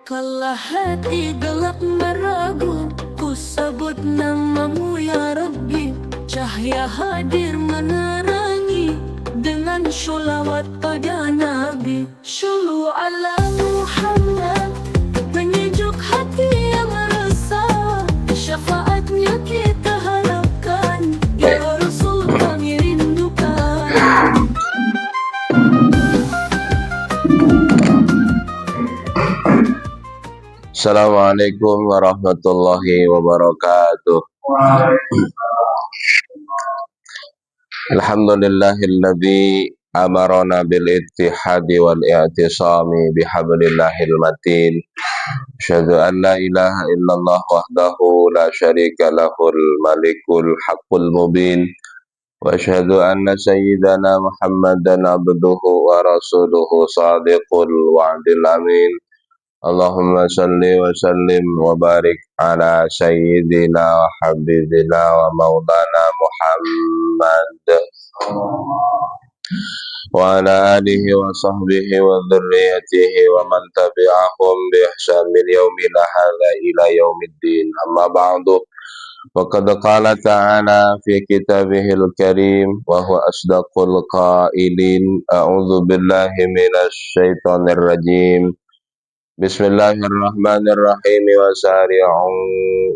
Kala hati gelap meragu, ku sebut namamu ya Rabbi. Cahaya hadir menerangi, dengan sholawat pada Nabi. Shollu ala Muhammad, penyejuk hati yang resah. Syafaatnya kita harapkan, ya Rasul kami rindukan. Assalamualaikum warahmatullahi wabarakatuh. Alhamdulillahilladzi amarana bil ittihadi wal i'tisami bihablillahil matin. Asyhadu an la ilaha illallah wahdahu la syarika lahul malikul haqqul mubin. Wa asyhadu anna sayyidana Muhammadan abduhu wa rasuluhu sadiqul wa'dil amin. Allahumma salli wa sallim wa barik ala sayyidina wa habibina wa maulana Muhammad wa ala alihi wa sahbihi wa dhurriyyatihi wa man tabi'ahum bi ihsan min yaumina hadza ila yaumiddin. Amma ba'du. Faqad qala ta'ala fi kitabihil karim wa huwa asdaqul qailin. A'udzu billahi minasy syaithanir rajim. Bismillahirrahmanirrahim wa sari'u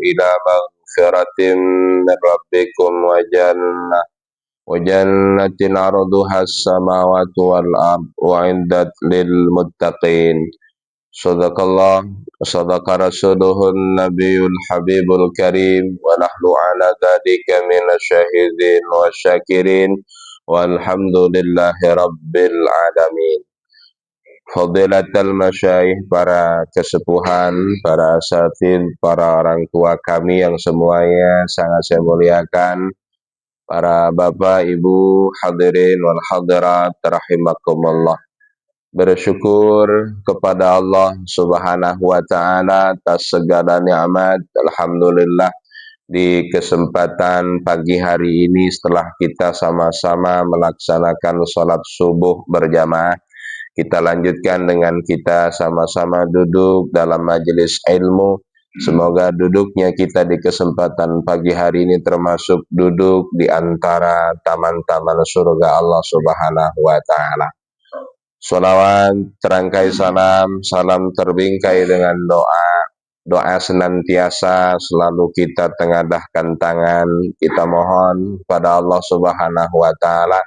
ila maghfiratin min rabbikum wa jannatin arduha as-samawati wal ard wa 'iddat lil muttaqin. Sadaqallah sadaqa rasuluhun nabiyul habibul karim wa nahnu ala dzalika minasyahidin wa syakirin walhamdulillahi rabbil alamin. Fadilatul masyayikh, para kesepuhan, para asatidz, para orang tua kami yang semuanya sangat saya muliakan, para bapak, ibu, hadirin wal hadirat rahimakumullah. Bersyukur kepada Allah Subhanahu wa taala atas segala nikmat. Alhamdulillah, di kesempatan pagi hari ini setelah kita sama-sama melaksanakan sholat subuh berjamaah, kita lanjutkan dengan kita sama-sama duduk dalam majelis ilmu. Semoga duduknya kita di kesempatan pagi hari ini termasuk duduk di antara taman-taman surga Allah Subhanahu wa taala. Sholawat terangkai salam, salam terbingkai dengan doa. Doa senantiasa selalu kita tengadahkan tangan, kita mohon pada Allah Subhanahu wa taala.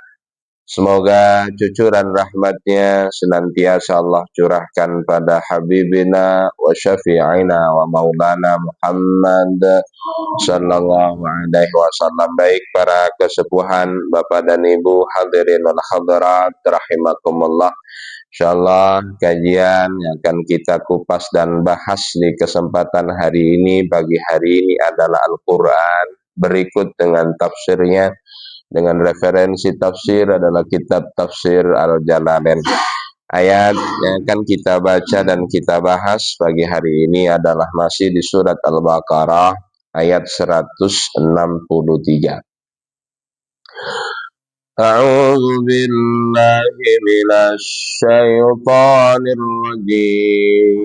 Semoga cucuran rahmatnya senantiasa Allah curahkan pada Habibina wa syafi'ina wa maulana Muhammad sallallahu alaihi wasallam. Baik para kesepuhan, bapak dan ibu, hadirin wal hadirat rahimakumullah. Insyaallah kajian yang akan kita kupas dan bahas di kesempatan hari ini, pagi hari ini adalah Al-Quran. Berikut dengan tafsirnya. Dengan referensi tafsir adalah kitab tafsir Al-Jalalain. Ayat yang akan kita baca dan kita bahas pagi hari ini adalah masih di surat Al-Baqarah ayat 163. A'udzu billahi minasy syaithanir rajim.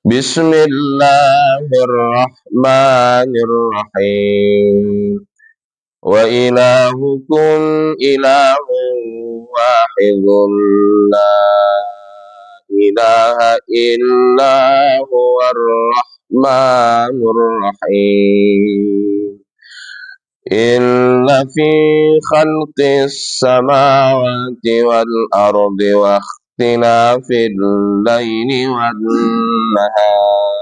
Bismillahirrahmanirrahim. Wa ilahukum ilahun wahidun la ilaha illa huwar rahmanur rahim. Inna fi khalqis samawati wal ardi wa ikhtilafil laili wan nahar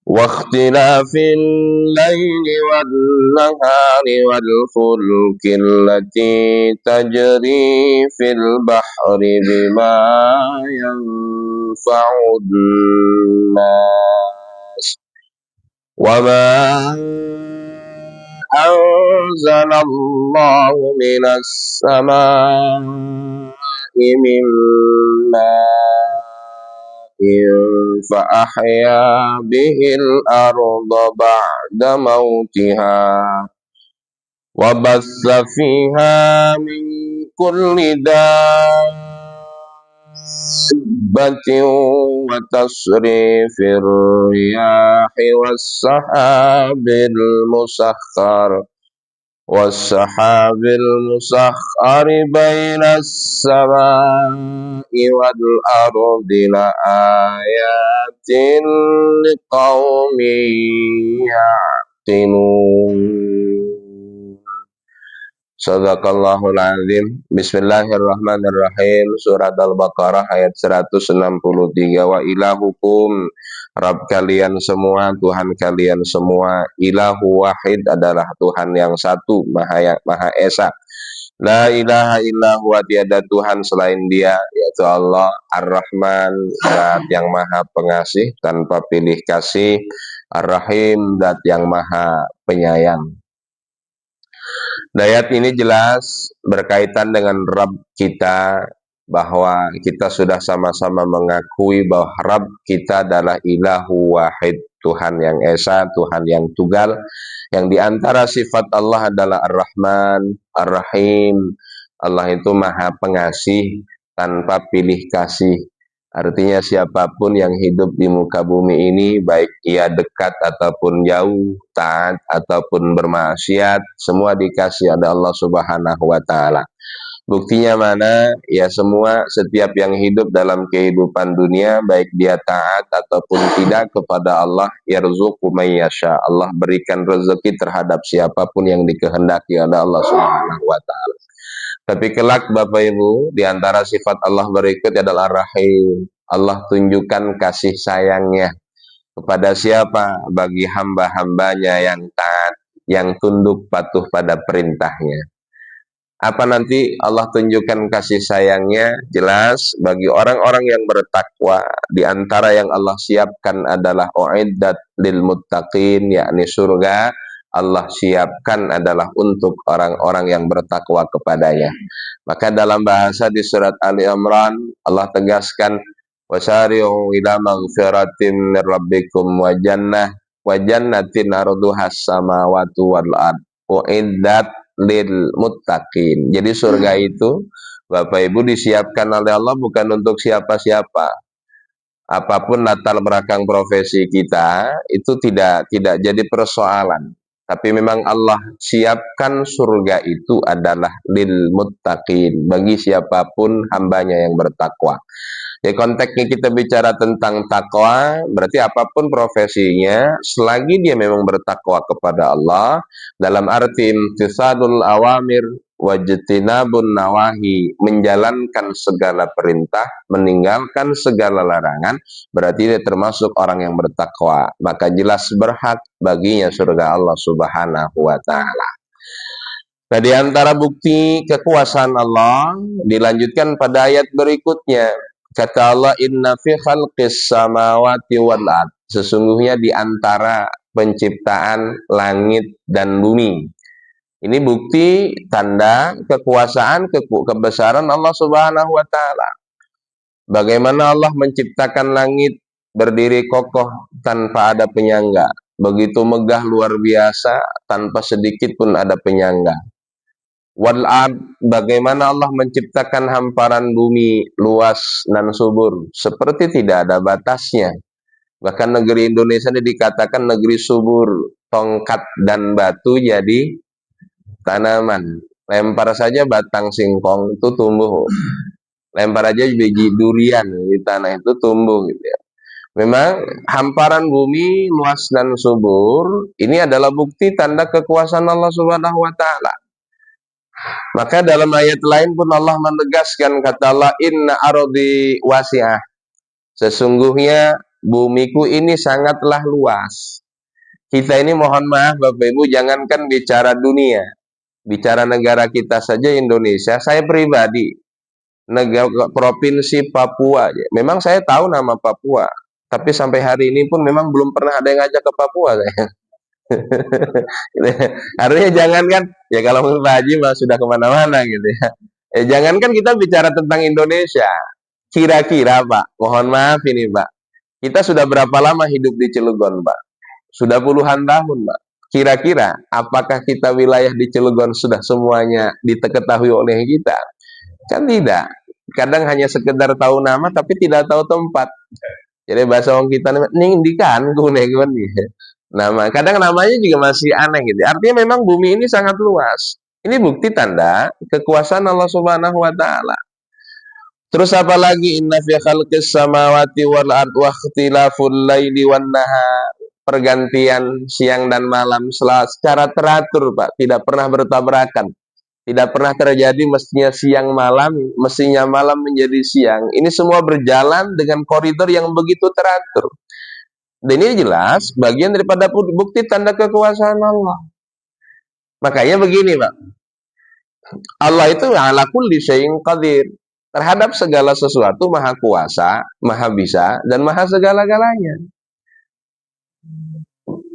واختلاف الليل والنهار والفلك التي تجري في البحر بما ينفع الناس وما أنزل الله من السماء من ماء فأحيا به الأرض بعد موتها وبث فيها من كل دابة وتصريف الرياح والسحاب المسخر بين السماء والأرض لآيات لقوم يعقلون. Shadaqallahul azim. Bismillahirrahmanirrahim. Surat Al-Baqarah ayat 163. Wa ilahukum, Rabb kalian semua, Tuhan kalian semua, ilahu wahid adalah Tuhan yang satu, Maha Esa. La ilaha illahu, tiada Tuhan selain Dia, yaitu Allah Ar-Rahman, Zat yang Maha Pengasih tanpa pilih kasih, Ar-Rahim, Zat yang Maha Penyayang. Ayat ini jelas berkaitan dengan Rabb kita, bahwa kita sudah sama-sama mengakui bahwa Rabb kita adalah ilahu wahid, Tuhan yang esa, Tuhan yang tunggal, yang diantara sifat Allah adalah Ar-Rahman, Ar-Rahim. Allah itu Maha Pengasih tanpa pilih kasih. Artinya siapapun yang hidup di muka bumi ini, baik ia dekat ataupun jauh, taat ataupun bermaksiat, semua dikasih oleh Allah Subhanahu wa Ta'ala. Buktinya mana? Ya semua, setiap yang hidup dalam kehidupan dunia, baik dia taat ataupun tidak kepada Allah, yarzuqu may yasha. Allah berikan rezeki terhadap siapapun yang dikehendaki oleh Allah Subhanahu wa Ta'ala. Tapi kelak Bapak Ibu, di antara sifat Allah berikut adalah Rahim. Allah tunjukkan kasih sayangnya kepada siapa? Bagi hamba-hambanya yang taat, yang tunduk patuh pada perintahnya. Apa nanti Allah tunjukkan kasih sayangnya? Jelas bagi orang-orang yang bertakwa. Di antara yang Allah siapkan adalah uiddat lil muttaqin, yakni surga. Allah siapkan adalah untuk orang-orang yang bertakwa kepadanya. Maka dalam bahasa di surat Ali Imran, Allah tegaskan, wasari'u ila maghfiratin min rabbikum wa jannatin arduhas samawati wal ard uiddat lil muttaqin. Jadi surga itu Bapak Ibu disiapkan oleh Allah bukan untuk siapa-siapa. Apapun latar belakang profesi kita itu tidak jadi persoalan. Tapi memang Allah siapkan surga itu adalah lil muttaqin, bagi siapapun hambanya yang bertakwa. Di konteksnya kita bicara tentang takwa, berarti apapun profesinya, selagi dia memang bertakwa kepada Allah, dalam arti imtisalul awamir wajtinabun nawahi, menjalankan segala perintah, meninggalkan segala larangan, berarti dia termasuk orang yang bertakwa. Maka jelas berhak baginya surga Allah Subhanahu wa Ta'ala. Nah, di antara bukti kekuasaan Allah dilanjutkan pada ayat berikutnya. Kata Allah, inna fi khalqis samawati wal ard, sesungguhnya di antara penciptaan langit dan bumi. Ini bukti tanda kekuasaan, kebesaran Allah Subhanahu wa Ta'ala. Bagaimana Allah menciptakan langit berdiri kokoh tanpa ada penyangga, begitu megah luar biasa tanpa sedikit pun ada penyangga. Wal ard, bagaimana Allah menciptakan hamparan bumi luas dan subur seperti tidak ada batasnya. Bahkan negeri Indonesia ini dikatakan negeri subur, tongkat dan batu jadi tanaman. Lempar saja batang singkong itu tumbuh. Lempar aja biji durian di tanah itu tumbuh gitu ya. Memang hamparan bumi luas dan subur ini adalah bukti tanda kekuasaan Allah Subhanahu wa Ta'ala. Maka dalam ayat lain pun Allah menegaskan, kata Allah, inna ardi wasi'ah, sesungguhnya bumiku ini sangatlah luas. Kita ini mohon maaf Bapak Ibu, jangankan bicara dunia, bicara negara kita saja Indonesia, saya pribadi negara provinsi Papua, memang saya tahu nama Papua, tapi sampai hari ini pun memang belum pernah ada yang ngajak ke Papua saya. Artinya jangankan, ya kalau Pak Haji mah sudah kemana-mana gitu ya. Jangankan kita bicara tentang Indonesia, kira-kira Pak, mohon maaf ini Pak, kita sudah berapa lama hidup di Cilegon Pak? Sudah puluhan tahun Pak. Kira-kira apakah kita wilayah di Cilegon sudah semuanya diketahui oleh kita? Kan tidak. Kadang hanya sekedar tahu nama tapi tidak tahu tempat. Jadi bahasa orang kita ning di kan kunegon nama. Kadang namanya juga masih aneh gitu. Artinya memang bumi ini sangat luas. Ini bukti tanda kekuasaan Allah Subhanahu wa taala. Terus apa lagi? Inna fi khalqis samawati wal ard wa ikhtilaful laili wan nahar. Pergantian siang dan malam secara teratur, Pak, tidak pernah bertabrakan. Tidak pernah terjadi mestinya siang malam, mestinya malam menjadi siang. Ini semua berjalan dengan koridor yang begitu teratur. Dan ini jelas bagian daripada bukti tanda kekuasaan Allah. Makanya begini, Pak. Allah itu ala kulli syai'in qadir. Terhadap segala sesuatu maha kuasa, maha bisa, dan maha segala-galanya.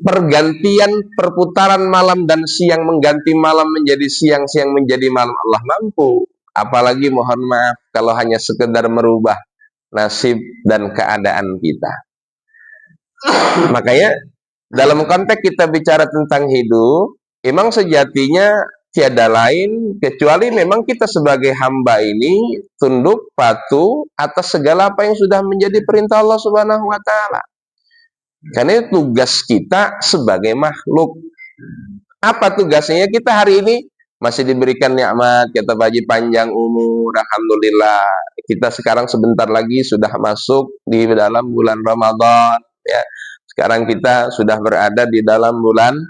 Pergantian perputaran malam dan siang mengganti malam menjadi siang, siang menjadi malam, Allah mampu. Apalagi mohon maaf kalau hanya sekedar merubah nasib dan keadaan kita. Makanya dalam konteks kita bicara tentang hidup, memang sejatinya tiada lain kecuali memang kita sebagai hamba ini tunduk patuh atas segala apa yang sudah menjadi perintah Allah Subhanahu wa taala. Karena tugas kita sebagai makhluk. Apa tugasnya? Kita hari ini masih diberikan nikmat, kata Pak Haji, panjang umur, alhamdulillah. Kita sekarang sebentar lagi sudah masuk di dalam bulan Ramadan, ya. Sekarang kita sudah berada di dalam bulan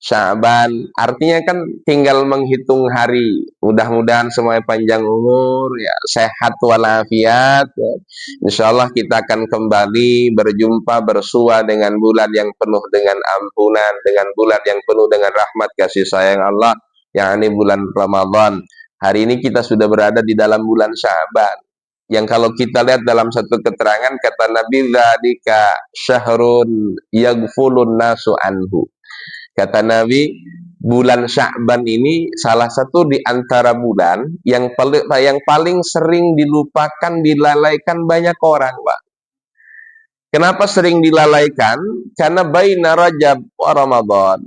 Sya'ban. Artinya kan tinggal menghitung hari. Mudah-mudahan semuanya panjang umur, ya, sehat walafiat. Ya. Insya Allah kita akan kembali berjumpa bersua dengan bulan yang penuh dengan ampunan, dengan bulan yang penuh dengan rahmat kasih sayang Allah, yakni bulan Ramadan. Hari ini kita sudah berada di dalam bulan Sya'ban. Yang kalau kita lihat dalam satu keterangan kata Nabi, dzalika syahrun yaghfulun nasu anhu. Kata Nabi, bulan Sya'ban ini salah satu di antara bulan yang paling sering dilupakan, dilalaikan banyak orang, Pak. Kenapa sering dilalaikan? Karena baina Rajab wa Ramadan.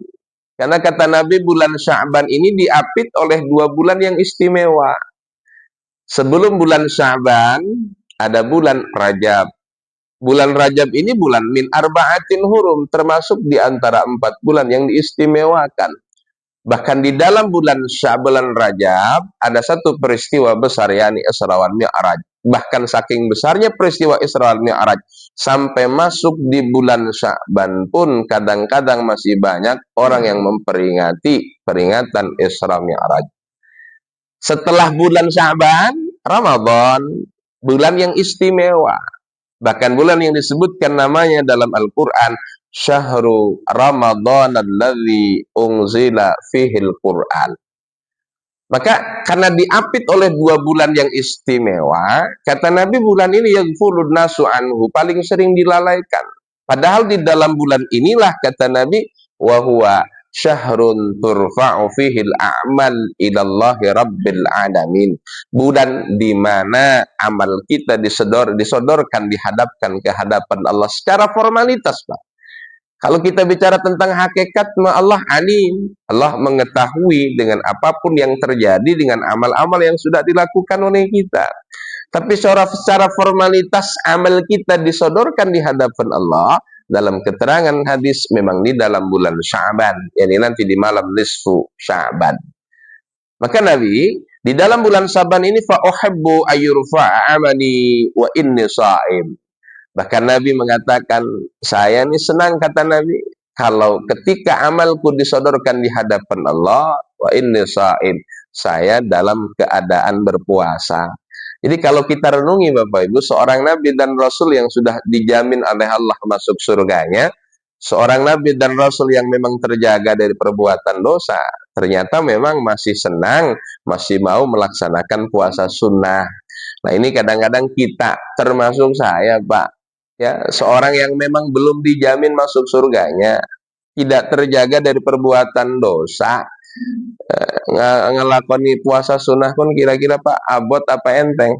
Karena kata Nabi, bulan Sya'ban ini diapit oleh 2 bulan yang istimewa. Sebelum bulan Sya'ban ada bulan Rajab. Bulan Rajab ini bulan min arba'atin hurum, termasuk di antara 4 bulan yang diistimewakan. Bahkan di dalam bulan Sya'ban Rajab ada satu peristiwa besar, yakni Isra wal Mi'raj. Bahkan saking besarnya peristiwa Isra wal Mi'raj sampai masuk di bulan Sya'ban pun kadang-kadang masih banyak orang yang memperingati peringatan Isra Mi'raj. Setelah bulan Sya'ban, Ramadan, bulan yang istimewa. Bahkan bulan yang disebutkan namanya dalam Al-Quran, Syahru Ramadan alladzi unzila fihil Quran. Maka karena diapit oleh 2 bulan yang istimewa, kata Nabi bulan ini yaghfulun nasu anhu, paling sering dilalaikan. Padahal di dalam bulan inilah kata Nabi, wa huwa syahrun turfa'u fihil a'mal ilallahi rabbil alamin. Bulan di mana amal kita disodorkan, dihadapkan ke hadapan Allah secara formalitas, Pak. Kalau kita bicara tentang hakikat, Allah alim. Allah mengetahui dengan apapun yang terjadi dengan amal-amal yang sudah dilakukan oleh kita. Tapi secara formalitas amal kita disodorkan di hadapan Allah. Dalam keterangan hadis memang di dalam bulan Sya'ban, yakni nanti di malam nisfu Sya'ban. Maka Nabi di dalam bulan Sya'ban ini fa uhibbu ayyurfa'a amali wa inni sha'im. Bahkan Nabi mengatakan, saya ini senang, kata Nabi, kalau ketika amalku disodorkan di hadapan Allah, wa inni sha'im, saya dalam keadaan berpuasa. Jadi kalau kita renungi Bapak Ibu, seorang Nabi dan Rasul yang sudah dijamin oleh Allah masuk surganya, seorang Nabi dan Rasul yang memang terjaga dari perbuatan dosa, ternyata memang masih senang, masih mau melaksanakan puasa sunnah. Nah ini kadang-kadang kita, termasuk saya Pak, ya, seorang yang memang belum dijamin masuk surganya, tidak terjaga dari perbuatan dosa, ngelakoni puasa sunnah pun kira-kira Pak abot apa enteng?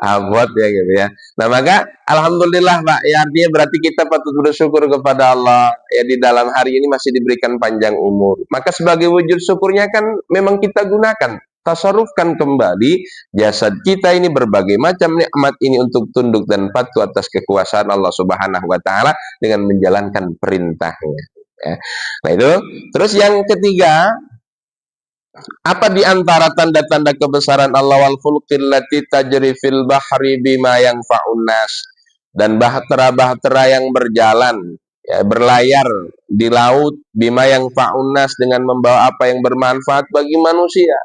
Abot ya gitu ya. Nah maka alhamdulillah Pak, ya artinya berarti kita patut bersyukur kepada Allah ya di dalam hari ini masih diberikan panjang umur. Maka sebagai wujud syukurnya kan memang kita gunakan, tasarrufkan kembali jasad kita ini berbagai macam nikmat ini untuk tunduk dan patuh atas kekuasaan Allah Subhanahu wa taala dengan menjalankan perintahnya. Ya. Nah itu, terus yang ketiga, apa di antara tanda-tanda kebesaran Allah wal fulqil lati tajri fil bahri bima yanfa'un nas, dan bahtera-bahtera yang berjalan ya, berlayar di laut bima yanfa'un nas dengan membawa apa yang bermanfaat bagi manusia.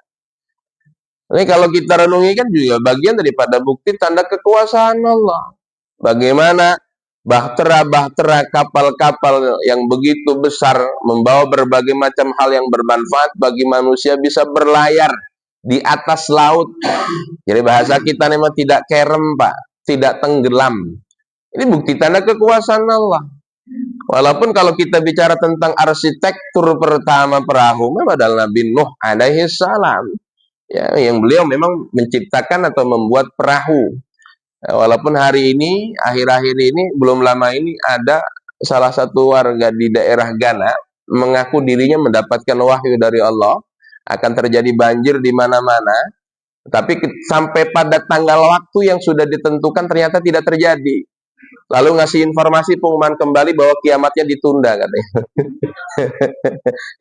Ini kalau kita renungi kan juga bagian daripada bukti tanda kekuasaan Allah. Bagaimana bahtera-bahtera kapal-kapal yang begitu besar membawa berbagai macam hal yang bermanfaat bagi manusia bisa berlayar di atas laut. Jadi bahasa kita memang tidak kerem Pak, tidak tenggelam. Ini bukti tanda kekuasaan Allah. Walaupun kalau kita bicara tentang arsitektur pertama perahu, memang adalah Nabi Nuh alaihi salam. Ya, yang beliau memang menciptakan atau membuat perahu. Walaupun hari ini, akhir-akhir ini, belum lama ini ada salah satu warga di daerah Ghana mengaku dirinya mendapatkan wahyu dari Allah akan terjadi banjir di mana-mana, tapi sampai pada tanggal waktu yang sudah ditentukan ternyata tidak terjadi. Lalu ngasih informasi pengumuman kembali bahwa kiamatnya ditunda katanya.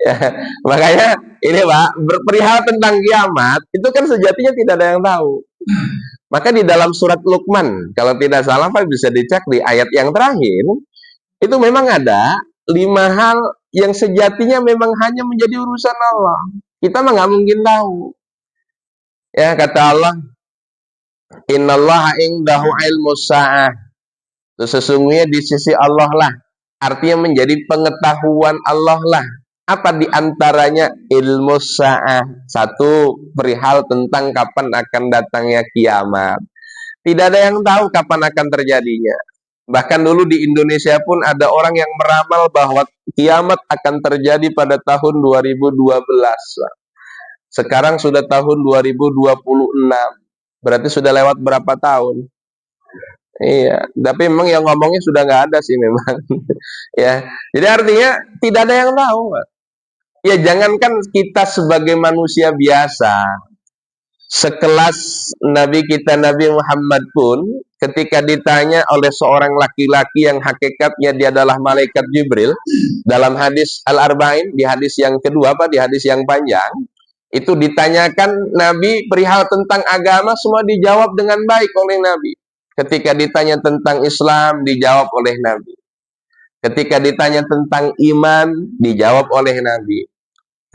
Ya, makanya ini Pak, berperihal tentang kiamat itu kan sejatinya tidak ada yang tahu. Maka di dalam surat Luqman, kalau tidak salah Pak bisa dicek di ayat yang terakhir, itu memang ada 5 hal yang sejatinya memang hanya menjadi urusan Allah. Kita mah nggak mungkin tahu. Ya kata Allah, Innallaha indahu ilmus sa'ah. Sesungguhnya di sisi Allah lah, artinya menjadi pengetahuan Allah lah. Apa diantaranya? Ilmu sa'ah. Satu, perihal tentang kapan akan datangnya kiamat. Tidak ada yang tahu kapan akan terjadinya. Bahkan dulu di Indonesia pun ada orang yang meramal bahwa kiamat akan terjadi pada tahun 2012. Sekarang sudah tahun 2026. Berarti sudah lewat berapa tahun? Iya, tapi memang yang ngomongnya sudah nggak ada sih memang. Ya, jadi artinya tidak ada yang tahu. Ya jangankan kita sebagai manusia biasa, sekelas Nabi kita Nabi Muhammad pun ketika ditanya oleh seorang laki-laki yang hakikatnya dia adalah malaikat Jibril dalam hadis Al-Arba'in, di hadis yang kedua di hadis yang panjang, itu ditanyakan Nabi perihal tentang agama, semua dijawab dengan baik oleh Nabi. Ketika ditanya tentang Islam, dijawab oleh Nabi. Ketika ditanya tentang iman, dijawab oleh Nabi.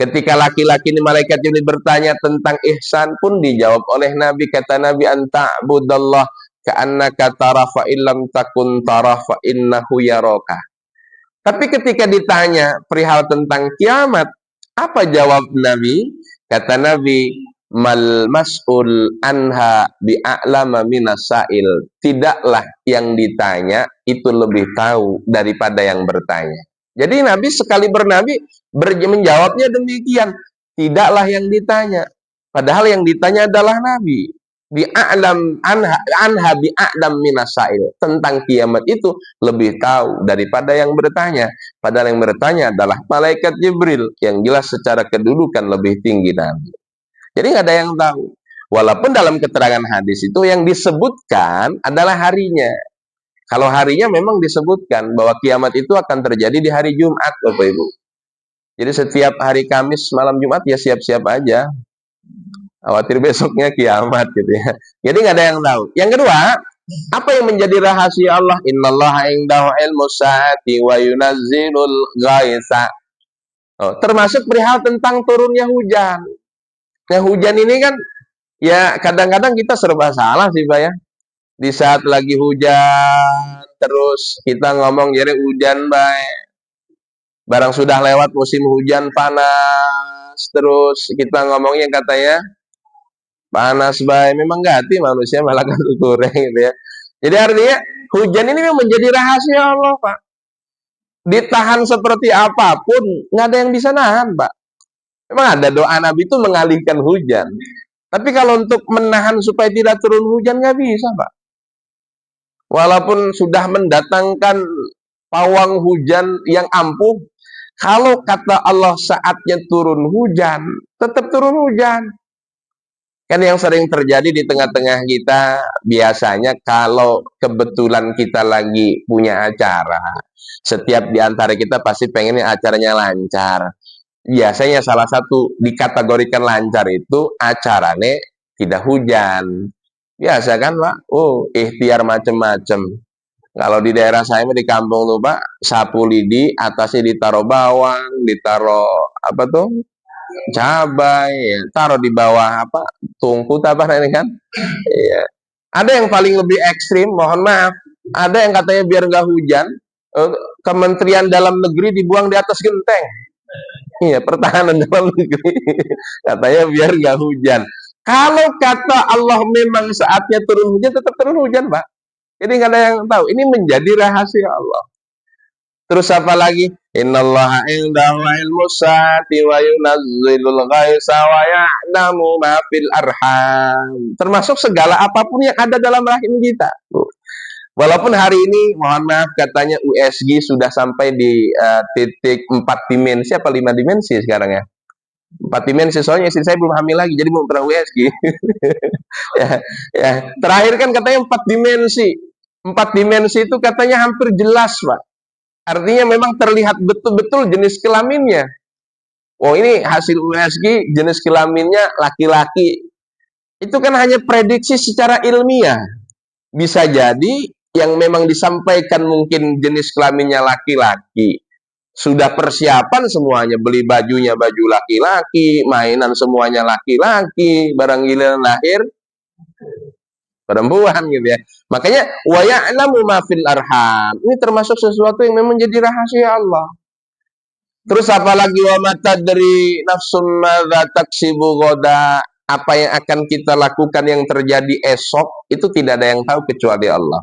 Ketika laki-laki ini malaikat Jibril bertanya tentang ihsan pun dijawab oleh Nabi. Kata Nabi, anta'budallah ka'annaka tara fa illam takun tara fa innahu yaraka. Tapi ketika ditanya perihal tentang kiamat, apa jawab Nabi? Kata Nabi, mal mas'ul anha bi'a'lama minasail. Tidaklah yang ditanya itu lebih tahu daripada yang bertanya. Jadi Nabi sekali bernabi menjawabnya demikian. Tidaklah yang ditanya. Padahal yang ditanya adalah Nabi. Bi'a'lam anha bi'a'lam minasail. Tentang kiamat itu lebih tahu daripada yang bertanya. Padahal yang bertanya adalah malaikat Jibril. Yang jelas secara kedudukan lebih tinggi Nabi. Jadi nggak ada yang tahu. Walaupun dalam keterangan hadis itu yang disebutkan adalah harinya. Kalau harinya memang disebutkan bahwa kiamat itu akan terjadi di hari Jumat, Bapak Ibu. Jadi setiap hari Kamis malam Jumat ya siap-siap aja. Khawatir besoknya kiamat gitu ya. Jadi nggak ada yang tahu. Yang kedua, apa yang menjadi rahasia Allah? Innallaha indahu ilmus saati wa yunazzilul ghaitsa. Termasuk perihal tentang turunnya hujan. Nah, hujan ini kan ya kadang-kadang kita serba salah sih Pak ya. Di saat lagi hujan terus kita ngomong jadi hujan baik. Barang sudah lewat musim hujan panas terus kita ngomongnya katanya panas baik. Memang ganti manusia malah kan goreng gitu ya. Jadi artinya hujan ini memang menjadi rahasia Allah Pak. Ditahan seperti apapun nggak ada yang bisa nahan Pak. Memang ada doa Nabi itu mengalihkan hujan. Tapi kalau untuk menahan supaya tidak turun hujan nggak bisa, Pak. Walaupun sudah mendatangkan pawang hujan yang ampuh, kalau kata Allah saatnya turun hujan, tetap turun hujan. Kan yang sering terjadi di tengah-tengah kita, biasanya kalau kebetulan kita lagi punya acara, setiap di antara kita pasti pengennya acaranya lancar. Biasanya salah satu dikategorikan lancar itu acaranya tidak hujan. Biasa kan, Pak? Oh, ikhtiar macem-macem. Kalau di daerah saya di kampung tuh, Pak, sapu lidi, atasnya ditaruh bawang, ditaruh apa tuh? Cabai, ya. Taruh di bawah apa? Tungku apa ini kan? Iya. Ada yang paling lebih ekstrim, mohon maaf. Ada yang katanya biar nggak hujan, Kementerian Dalam Negeri dibuang di atas genteng. Iya, pertahanan dalam negeri. Katanya biar nggak hujan. Kalau kata Allah memang saatnya turun hujan, tetap turun hujan, Pak. Jadi nggak ada yang tahu. Ini menjadi rahasia Allah. Terus apa lagi? Innallaha indahu ilmu saati wa yunazzilul ghaisa wa ya'lamu ma fil arham. Termasuk segala apapun yang ada dalam rahim kita. Walaupun hari ini, mohon maaf, katanya USG sudah sampai di titik 4 dimensi apa 5 dimensi sekarang ya. 4 dimensi, soalnya istri saya belum hamil lagi, jadi belum pernah USG. ya, ya. Terakhir kan katanya 4 dimensi. 4 dimensi itu katanya hampir jelas, Pak. Artinya memang terlihat betul-betul jenis kelaminnya. Oh, ini hasil USG, jenis kelaminnya laki-laki. Itu kan hanya prediksi secara ilmiah. Bisa jadi yang memang disampaikan mungkin jenis kelaminnya laki-laki. Sudah persiapan semuanya, beli bajunya baju laki-laki, mainan semuanya laki-laki, barang giliran lahir perempuan gitu ya. Makanya wa ya'lamu ma fil arham. Ini termasuk sesuatu yang memang jadi rahasia Allah. Terus apalagi wa matadri nafsum madza taksibu ghadan. Apa yang akan kita lakukan yang terjadi esok itu tidak ada yang tahu kecuali Allah.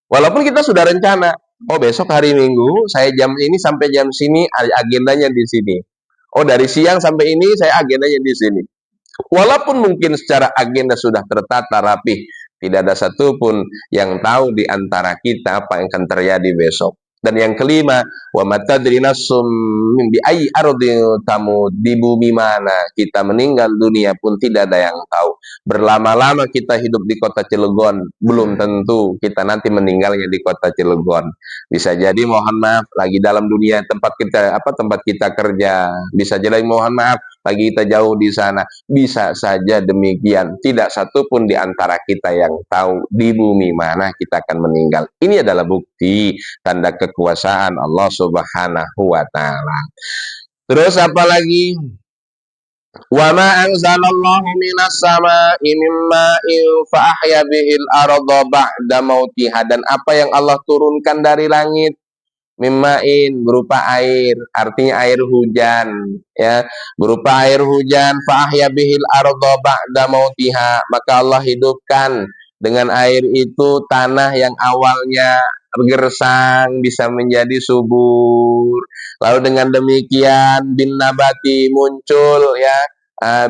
Walaupun kita sudah rencana, oh besok hari Minggu, saya jam ini sampai jam sini, agendanya di sini. Oh dari siang sampai ini, saya agendanya di sini. Walaupun mungkin secara agenda sudah tertata rapi, tidak ada satupun yang tahu di antara kita apa yang akan terjadi besok. Dan yang kelima, wa matadri nafsum bi ayyi ardin tamut, di bumi mana kita meninggal dunia pun tidak ada yang tahu. Berlama-lama kita hidup di kota Cilegon, belum tentu kita nanti meninggalnya di kota Cilegon. Bisa jadi mohon maaf lagi dalam dunia tempat kita kerja, bisa jadi mohon maaf lagi kita jauh di sana. Bisa saja demikian. Tidak satu pun di antara kita yang tahu di bumi mana kita akan meninggal. Ini adalah bukti tanda kekuasaan Allah Subhanahu wa taala. Terus apa lagi? Wa ma anzalallahu minas sama'i mim ma'in fa ahya bihil arda ba'da mautiha, dan apa yang Allah turunkan dari langit mimain berupa air, artinya air hujan ya, berupa air hujan, fa ahya bihil arda ba'da mautiha, maka Allah hidupkan dengan air itu tanah yang awalnya gersang bisa menjadi subur. Lalu dengan demikian bin nabati muncul ya,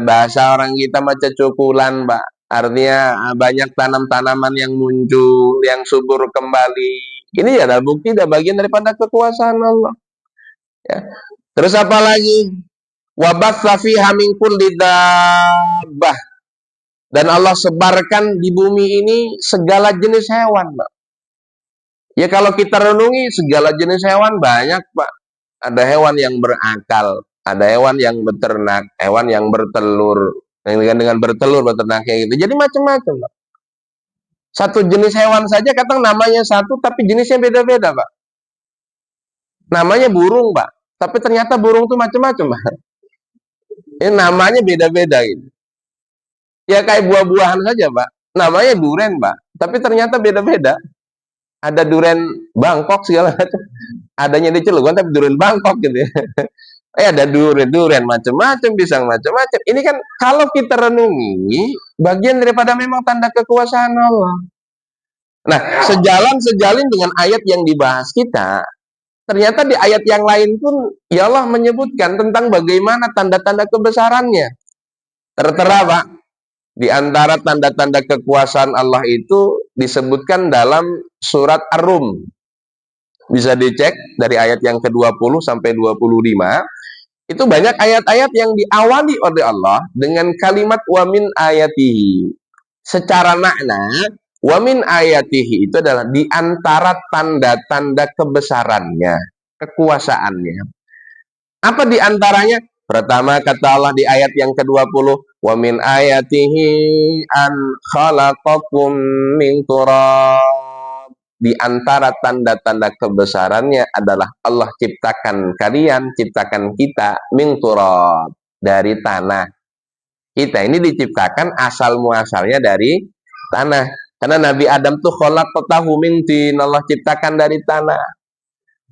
bahasa orang kita macam cukulan, Pak. Artinya banyak tanam-tanaman yang muncul, yang subur kembali. Ini adalah bukti dan bagian daripada kekuasaan Allah. Ya. Terus apa lagi? Wabatsa fiha min kulli dabbah. Dan Allah sebarkan di bumi ini segala jenis hewan, Pak. Ya kalau kita renungi segala jenis hewan banyak, Pak. Ada hewan yang berakal, ada hewan yang beternak, hewan yang bertelur, dengan bertelur beternaknya gitu. Jadi macam-macam, Pak. Satu jenis hewan saja kadang namanya satu tapi jenisnya beda-beda, Pak. Namanya burung, Pak. Tapi ternyata burung itu macam-macam, Pak. Ini namanya beda-beda gitu. Ya kayak buah-buahan saja, Pak. Namanya duren, Pak. Tapi ternyata beda-beda. Ada duren Bangkok segala macam. Adanya di Cilegon tapi duren Bangkok gitu ya. Ada duren macam-macam, pisang macam-macam. Ini kan kalau kita renungi bagian daripada memang tanda kekuasaan Allah. Nah, sejalin dengan ayat yang dibahas kita, ternyata di ayat yang lain pun ya Allah menyebutkan tentang bagaimana tanda-tanda kebesarannya. Tertera, Pak. Di antara tanda-tanda kekuasaan Allah itu disebutkan dalam surat Ar-Rum. Bisa dicek dari ayat yang ke-20 sampai 25. Itu banyak ayat-ayat yang diawali oleh Allah dengan kalimat wa min ayatihi. Secara makna, wa min ayatihi itu adalah di antara tanda-tanda kebesarannya, kekuasaannya. Apa di antaranya? Pertama kata Allah di ayat yang ke-20, wa min ayatihi an khalaqakum min turab. Di antara tanda-tanda kebesarannya adalah Allah ciptakan kalian, ciptakan kita min turab, dari tanah. Kita ini diciptakan asal muasalnya dari tanah. Karena Nabi Adam tuh khalaqtahu min tin, Allah ciptakan dari tanah.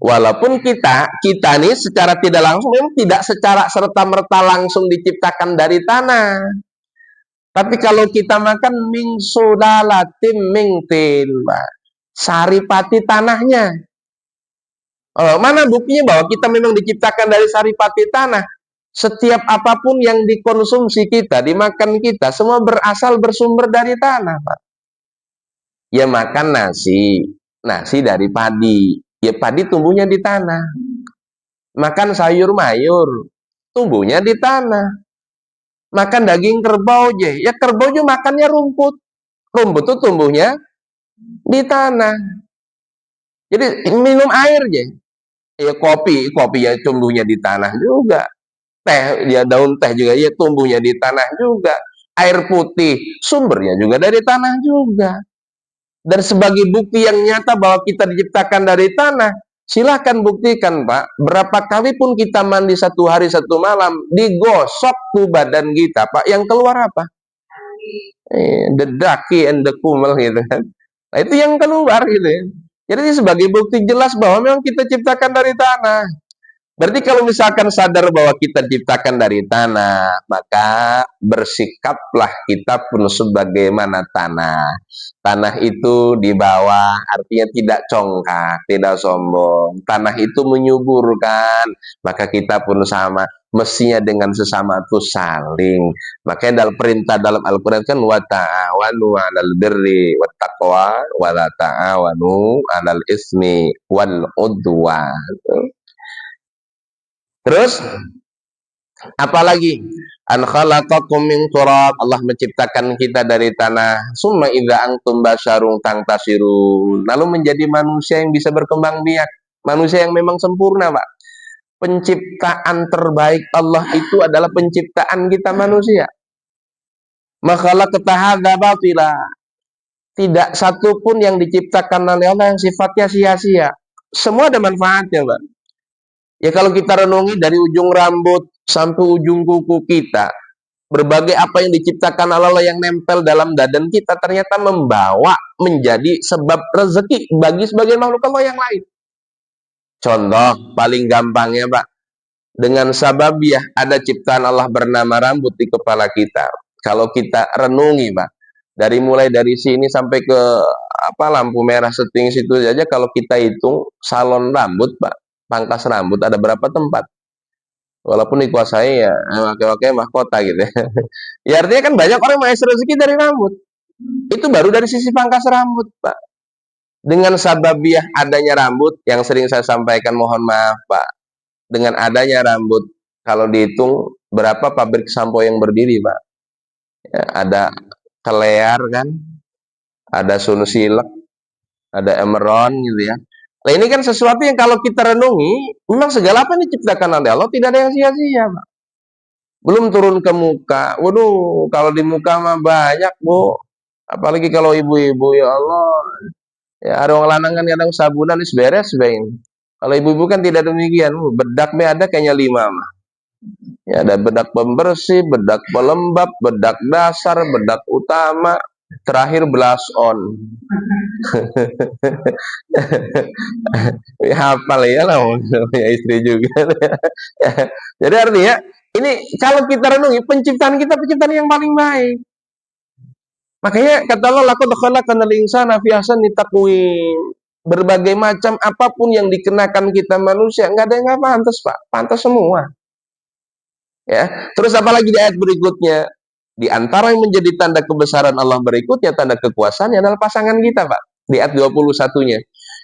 Walaupun kita nih secara tidak langsung memang tidak secara serta-merta langsung diciptakan dari tanah. Tapi kalau kita makan min sulalatin min tin, saripati tanahnya. Mana buktinya bahwa kita memang diciptakan dari saripati tanah? Setiap apapun yang dikonsumsi kita, dimakan kita, semua berasal bersumber dari tanah, Pak. Ya makan nasi dari padi. Ya padi tumbuhnya di tanah. Makan sayur mayur, tumbuhnya di tanah. Makan daging kerbau ya kerbau juga makannya rumput. Rumput itu tumbuhnya di tanah. Jadi minum air ya kopi ya tumbuhnya di tanah juga. Teh, ya daun teh juga ya tumbuhnya di tanah juga. Air putih sumbernya juga dari tanah juga. Dan sebagai bukti yang nyata bahwa kita diciptakan dari tanah, silahkan buktikan, Pak. Berapa kali pun kita mandi satu hari satu malam, digosok tuh badan kita, Pak. Yang keluar apa? The daki and the kumel gitu kan. Nah, itu yang keluar gitu ya. Jadi sebagai bukti jelas bahwa memang kita ciptakan dari tanah. Berarti kalau misalkan sadar bahwa kita diciptakan dari tanah, maka bersikaplah kita pun sebagaimana tanah. Tanah itu di bawah, artinya tidak congkak, tidak sombong. Tanah itu menyuburkan, maka kita pun sama. Mestinya dengan sesama itu saling. Makanya dalam perintah dalam Al-Quran kan wa ta'awanu 'alal birri wat taqwa wa la ta'awanu 'alal ismi wal udwan. Terus apalagi an khalaqakum min turab, Allah menciptakan kita dari tanah, summa idza antum basyarun tangtasirun, lalu menjadi manusia yang bisa berkembang biak, manusia yang memang sempurna, Pak. Penciptaan terbaik Allah itu adalah penciptaan kita manusia. Makala ketahadza batila, tidak satu pun yang diciptakan oleh Allah yang sifatnya sia-sia, semua ada manfaatnya, Pak. Ya kalau kita renungi dari ujung rambut sampai ujung kuku kita, berbagai apa yang diciptakan Allah yang nempel dalam badan kita ternyata membawa menjadi sebab rezeki bagi sebagian makhluk Allah yang lain. Contoh paling gampangnya, Pak, dengan sababiah ada ciptaan Allah bernama rambut di kepala kita. Kalau kita renungi, Pak, mulai dari sini sampai ke lampu merah setting situ saja, kalau kita hitung salon rambut, Pak, pangkas rambut ada berapa tempat? Walaupun dikuasai ya pakai mahkota gitu ya. Ya artinya kan banyak orang menghasilkan rezeki dari rambut. Itu baru dari sisi pangkas rambut, Pak. Dengan sababiah adanya rambut yang sering saya sampaikan, mohon maaf, Pak. Dengan adanya rambut, kalau dihitung berapa pabrik sampo yang berdiri, Pak? Ya, ada Klear kan, ada Sun Silk, ada Emeron gitu ya. Nah ini kan sesuatu yang kalau kita renungi, memang segala apa yang diciptakan oleh Allah tidak ada yang sia-sia, Pak. Belum turun ke muka. Waduh, kalau di muka mah banyak, Bu. Apalagi kalau ibu-ibu, ya Allah. Ya ada orang lanang kan kadang sabunan is beres, bain. Kalau ibu-ibu kan tidak demikian. Bedak me ada kayaknya 5 mah. Ya ada bedak pembersih, bedak pelembab, bedak dasar, bedak utama, terakhir blush on. Ya, hafal ya lah, punya istri juga. Jadi artinya ini kalau kita renungi penciptaan kita penciptaan yang paling baik. Makanya kata Allah, laqad khalaqnal insana fi ahsani taqwim. Berbagai macam apapun yang dikenakan kita manusia, nggak ada yang nggak pantas, Pak. Pantas semua. Ya. Terus apalagi di ayat berikutnya? Di antara yang menjadi tanda kebesaran Allah berikutnya, tanda kekuasaannya adalah pasangan kita, Pak. Di ayat 21-nya.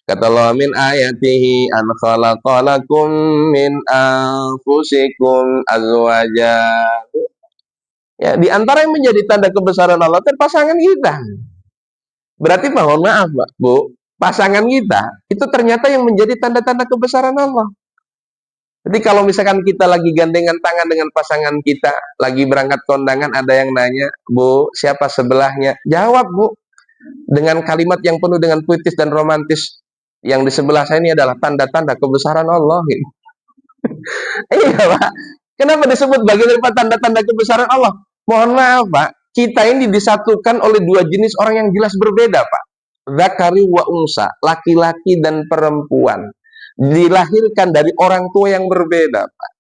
Kata Allah, min ayatihi an khalaqalakum min anfusikum azwaja. Ya, di antara yang menjadi tanda kebesaran Allah itu pasangan kita. Berarti mohon maaf, Pak, Bu, pasangan kita itu ternyata yang menjadi tanda-tanda kebesaran Allah. Jadi kalau misalkan kita lagi gandengan tangan dengan pasangan kita, lagi berangkat kondangan, ada yang nanya, Bu, siapa sebelahnya? Jawab, Bu, dengan kalimat yang penuh dengan puitis dan romantis. Yang di sebelah saya ini adalah tanda-tanda kebesaran Allah. Gitu. Iya, Pak. Kenapa disebut bagian daripada tanda-tanda kebesaran Allah? Mohon maaf, Pak. Kita ini disatukan oleh dua jenis orang yang jelas berbeda, Pak. Zakari wa unsa, laki-laki dan perempuan. Dilahirkan dari orang tua yang berbeda, Pak.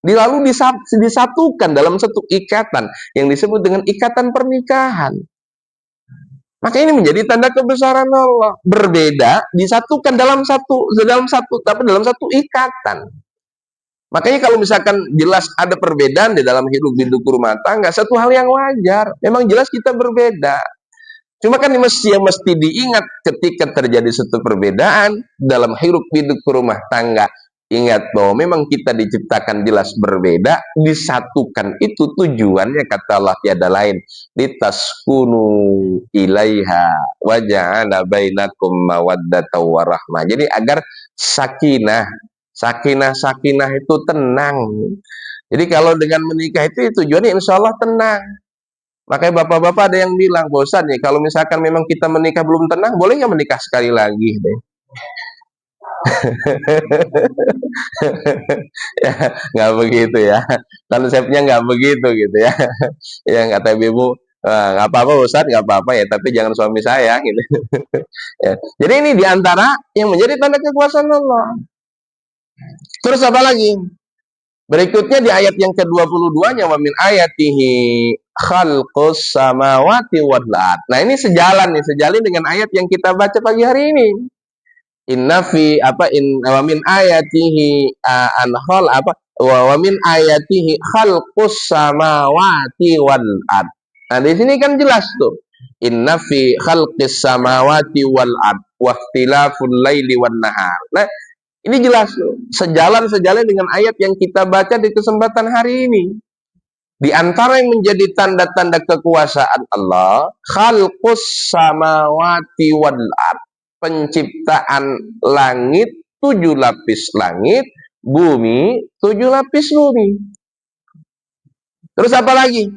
Lalu disatukan dalam satu ikatan yang disebut dengan ikatan pernikahan. Maka ini menjadi tanda kebesaran Allah. Berbeda, disatukan dalam satu, tapi dalam satu ikatan. Makanya kalau misalkan jelas ada perbedaan di dalam hidup rumah tangga, satu hal yang wajar. Memang jelas kita berbeda. Cuma kan yang mesti diingat ketika terjadi satu perbedaan dalam hidup rumah tangga. Ingat bahwa memang kita diciptakan jelas berbeda, disatukan itu tujuannya kata Allah tiada lain. Litaskunu ilaiha wa ja'ala bainakum mawaddatan warahmah. Jadi agar sakinah itu tenang. Jadi kalau dengan menikah itu tujuannya insya Allah tenang. Makanya bapak-bapak ada yang bilang, bosan nih, kalau misalkan memang kita menikah belum tenang, boleh nggak menikah sekali lagi? Deh. Ya, nggak begitu ya. Konsepnya nggak begitu gitu ya. Ya kata ibu, nggak apa-apa Ustaz, nggak apa-apa ya, tapi jangan suami saya gitu. Ya. Jadi ini diantara yang menjadi tanda kekuasaan Allah. Terus apa lagi? Berikutnya di ayat yang ke-22-nya, wa min ayatihi khalqus samawati wal ard. Nah, ini sejalan dengan ayat yang kita baca pagi hari ini. Inna fi wa min ayatihi wa min ayatihi khalqus samawati wal ard. Nah, di sini kan jelas tuh. Inna fi khalqis samawati wal ard wa ikhtilaful laili wan nahar. Nah, ini jelas sejalan dengan ayat yang kita baca di kesempatan hari ini. Di antara yang menjadi tanda-tanda kekuasaan Allah, khalqus samawati wal ard, penciptaan langit, 7 lapis langit, bumi, 7 lapis bumi. Terus apa lagi?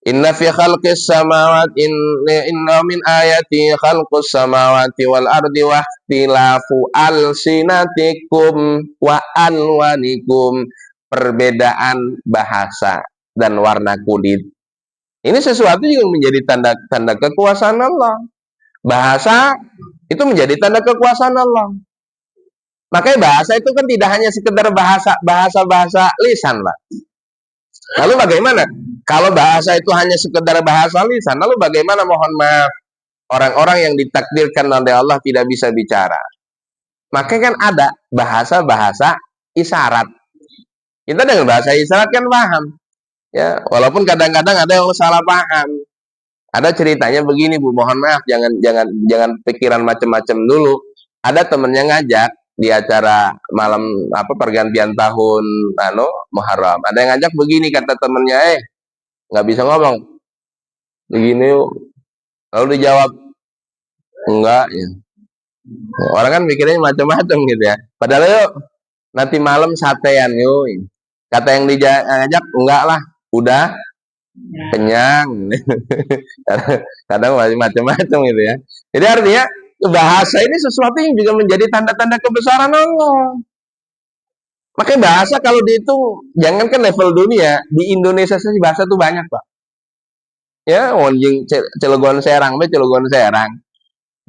Inna fi khalqis samawati inna min ayati khalqus samawati wal ardi wa ikhtilafu alsinatikum wa alwanikum, perbedaan bahasa dan warna kulit. Ini sesuatu yang menjadi tanda kekuasaan Allah. Bahasa itu menjadi tanda kekuasaan Allah. Makanya bahasa itu kan tidak hanya sekedar bahasa lisan, Pak. Lalu bagaimana? Kalau bahasa itu hanya sekedar bahasa lisan, lalu bagaimana mohon maaf orang-orang yang ditakdirkan oleh Allah tidak bisa bicara? Makanya kan ada bahasa-bahasa isyarat. Kita dengan bahasa isyarat kan paham. Ya, walaupun kadang-kadang ada yang salah paham. Ada ceritanya begini, Bu, mohon maaf jangan pikiran macam-macam dulu. Ada temennya ngajak di acara malam pergantian tahun Muharram. Ada yang ngajak begini, kata temennya, nggak bisa ngomong begini yuk. Lalu dijawab enggak ya. Orang kan mikirnya macam-macam gitu ya. Padahal yuk nanti malam satean yuk. Kata yang diajak enggak lah, udah kenyang. Kadang masih macam-macam gitu ya. Jadi artinya bahasa ini sesuatu yang juga menjadi tanda-tanda kebesaran Allah. Makanya bahasa kalau dihitung, jangankan level dunia, di Indonesia sih bahasa tuh banyak, Pak. Ya, wonjing Cilegon Serang,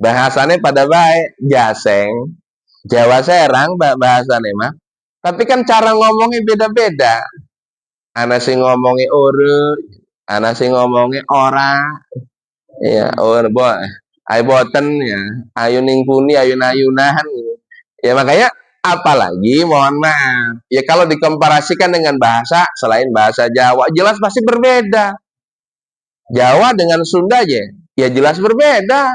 bahasanya pada baik, Jaseng, Jawa Serang bahasanya mah. Tapi kan cara ngomongnya beda-beda. Ana sing ngomongnya ore, ana sing ngomongnya ora. Ya, ayo boten ya, ayo ningkuni, ayo ayunahan. Ya makanya apalagi mohon maaf, ya kalau dikomparasikan dengan bahasa selain bahasa Jawa jelas pasti berbeda. Jawa dengan Sunda aja, ya jelas berbeda.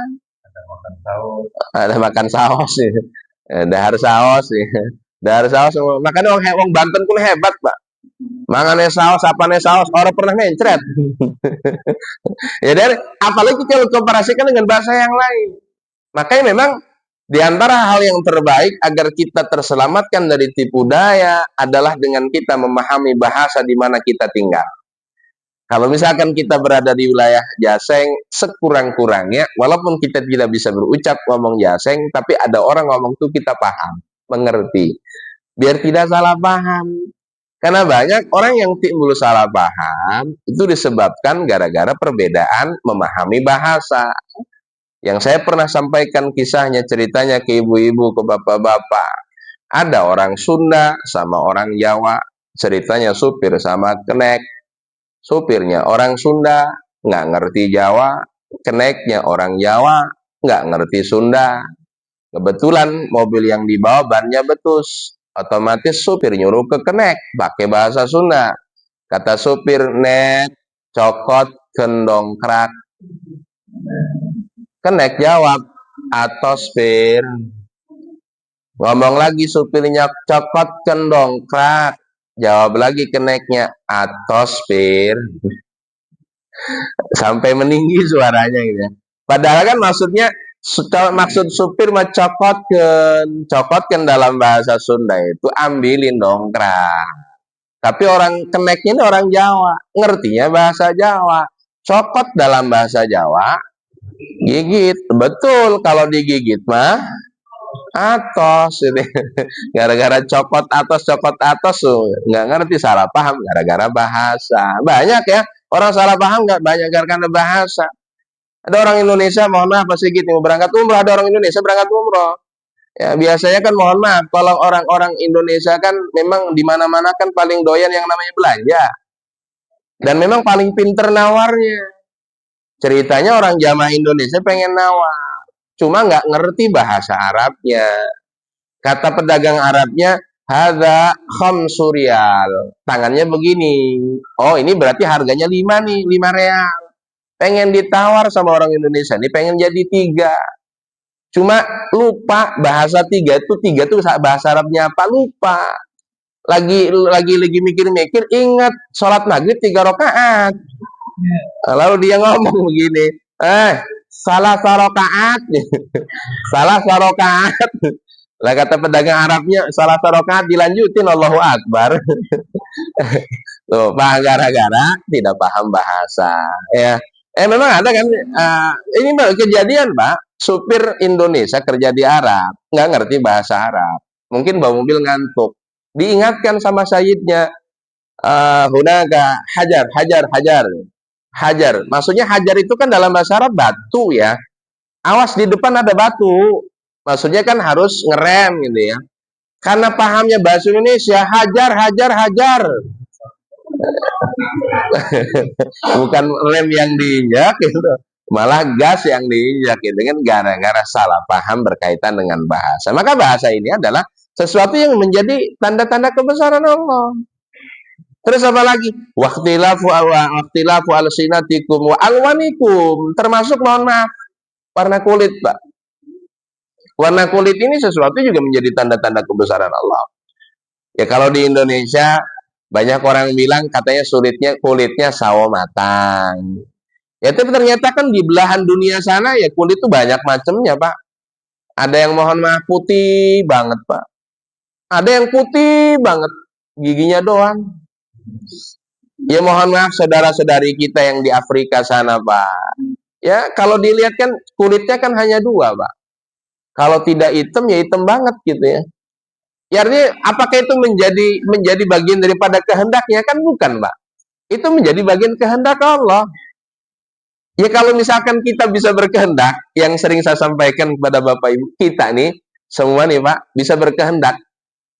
Ada makan saus nih, dahar saus nih, dahar saus. Makanya orang Banten pun hebat, Pak. Mangannya saus, apanya saus, orang pernah mencret. Ya dari, apalagi kalau komparasikan dengan bahasa yang lain. Makanya memang di antara hal yang terbaik agar kita terselamatkan dari tipu daya adalah dengan kita memahami bahasa di mana kita tinggal. Kalau misalkan kita berada di wilayah Jaseng, sekurang-kurangnya, walaupun kita tidak bisa berucap ngomong Jaseng, tapi ada orang ngomong tuh kita paham, mengerti. Biar tidak salah paham. Karena banyak orang yang timbul salah paham, itu disebabkan gara-gara perbedaan memahami bahasa. Yang saya pernah sampaikan kisahnya, ceritanya ke ibu-ibu, ke bapak-bapak. Ada orang Sunda sama orang Jawa, ceritanya supir sama kenek. Supirnya orang Sunda, nggak ngerti Jawa, keneknya orang Jawa, nggak ngerti Sunda. Kebetulan mobil yang dibawa bannya betus, otomatis supir nyuruh ke kenek, pakai bahasa Sunda. Kata supir, net, cokot, kendongkrak. Kenek jawab, atos pir. Ngomong lagi supirnya, cokot, kendongkrak. Jawab lagi keneknya, atos pir. Sampai meninggi suaranya gitu ya. Padahal kan maksudnya maksud supir cokotkan dalam bahasa Sunda itu ambilin dongkrak. Tapi orang keneknya ini orang Jawa, ngertinya bahasa Jawa. Cokot dalam bahasa Jawa, gigit. Betul, kalau digigit mah atos ini. Gara-gara cokot atos nggak ngerti, salah paham gara-gara bahasa. Banyak ya orang salah paham, nggak banyak gara-gara bahasa. Ada orang Indonesia, mohon maaf Pak Sigit, mau berangkat umroh, ada orang Indonesia berangkat umroh. Ya, biasanya kan mohon maaf, kalau orang-orang Indonesia kan memang di mana-mana kan paling doyan yang namanya belanja. Dan memang paling pinter nawarnya. Ceritanya orang jamaah Indonesia pengen nawar, cuma nggak ngerti bahasa Arabnya. Kata pedagang Arabnya, hadza khamsu riyal. Tangannya begini. Oh, ini berarti harganya 5 nih, 5 real. Pengen ditawar sama orang Indonesia ini pengen jadi 3. Cuma lupa bahasa 3 itu bahasa Arabnya apa, lupa. Lagi mikir-mikir, ingat sholat maghrib 3 rakaat. Lalu dia ngomong begini, salah rakaat. Salah rakaat. Lah kata pedagang Arabnya, salah rakaat dilanjutin Allahu Akbar. Tuh, gara-gara tidak paham bahasa ya. Memang ada kan, ini kejadian Pak, supir Indonesia kerja di Arab, nggak ngerti bahasa Arab, mungkin bawa mobil ngantuk, diingatkan sama sayidnya, hunaka hajar, maksudnya hajar itu kan dalam bahasa Arab batu ya, awas di depan ada batu, maksudnya kan harus ngerem gitu ya, karena pahamnya bahasa Indonesia, hajar. Bukan rem yang diinjak gitu, malah gas yang diinjak gitu kan, gara-gara salah paham berkaitan dengan bahasa. Maka bahasa ini adalah sesuatu yang menjadi tanda-tanda kebesaran Allah. Terus apa lagi? Waqtilafu alsinatikum wa alwanikum, termasuk mohon maaf warna kulit, Pak. Warna kulit ini sesuatu juga menjadi tanda-tanda kebesaran Allah. Ya kalau di Indonesia banyak orang bilang katanya kulitnya sawo matang. Ya tapi ternyata kan di belahan dunia sana ya kulit itu banyak macamnya, Pak. Ada yang mohon maaf putih banget, Pak. Ada yang putih banget, giginya doang. Ya mohon maaf saudara-saudari kita yang di Afrika sana, Pak. Ya kalau dilihat kan kulitnya kan hanya 2, Pak. Kalau tidak hitam ya hitam banget gitu ya. Ya artinya apakah itu menjadi bagian daripada kehendaknya? Kan bukan, Pak. Itu menjadi bagian kehendak Allah. Ya kalau misalkan kita bisa berkehendak, yang sering saya sampaikan kepada Bapak Ibu, kita nih, semua nih Pak, bisa berkehendak.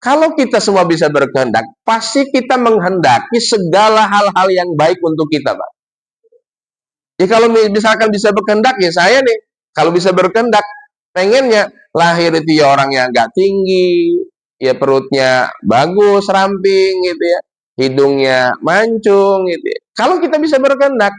Kalau kita semua bisa berkehendak, pasti kita menghendaki segala hal-hal yang baik untuk kita, Pak. Ya kalau misalkan bisa berkehendak, ya saya nih, kalau bisa berkehendak, pengennya lahir itu ya orang yang agak tinggi, ya perutnya bagus, ramping gitu ya, hidungnya mancung gitu ya. Kalau kita bisa berkehendak,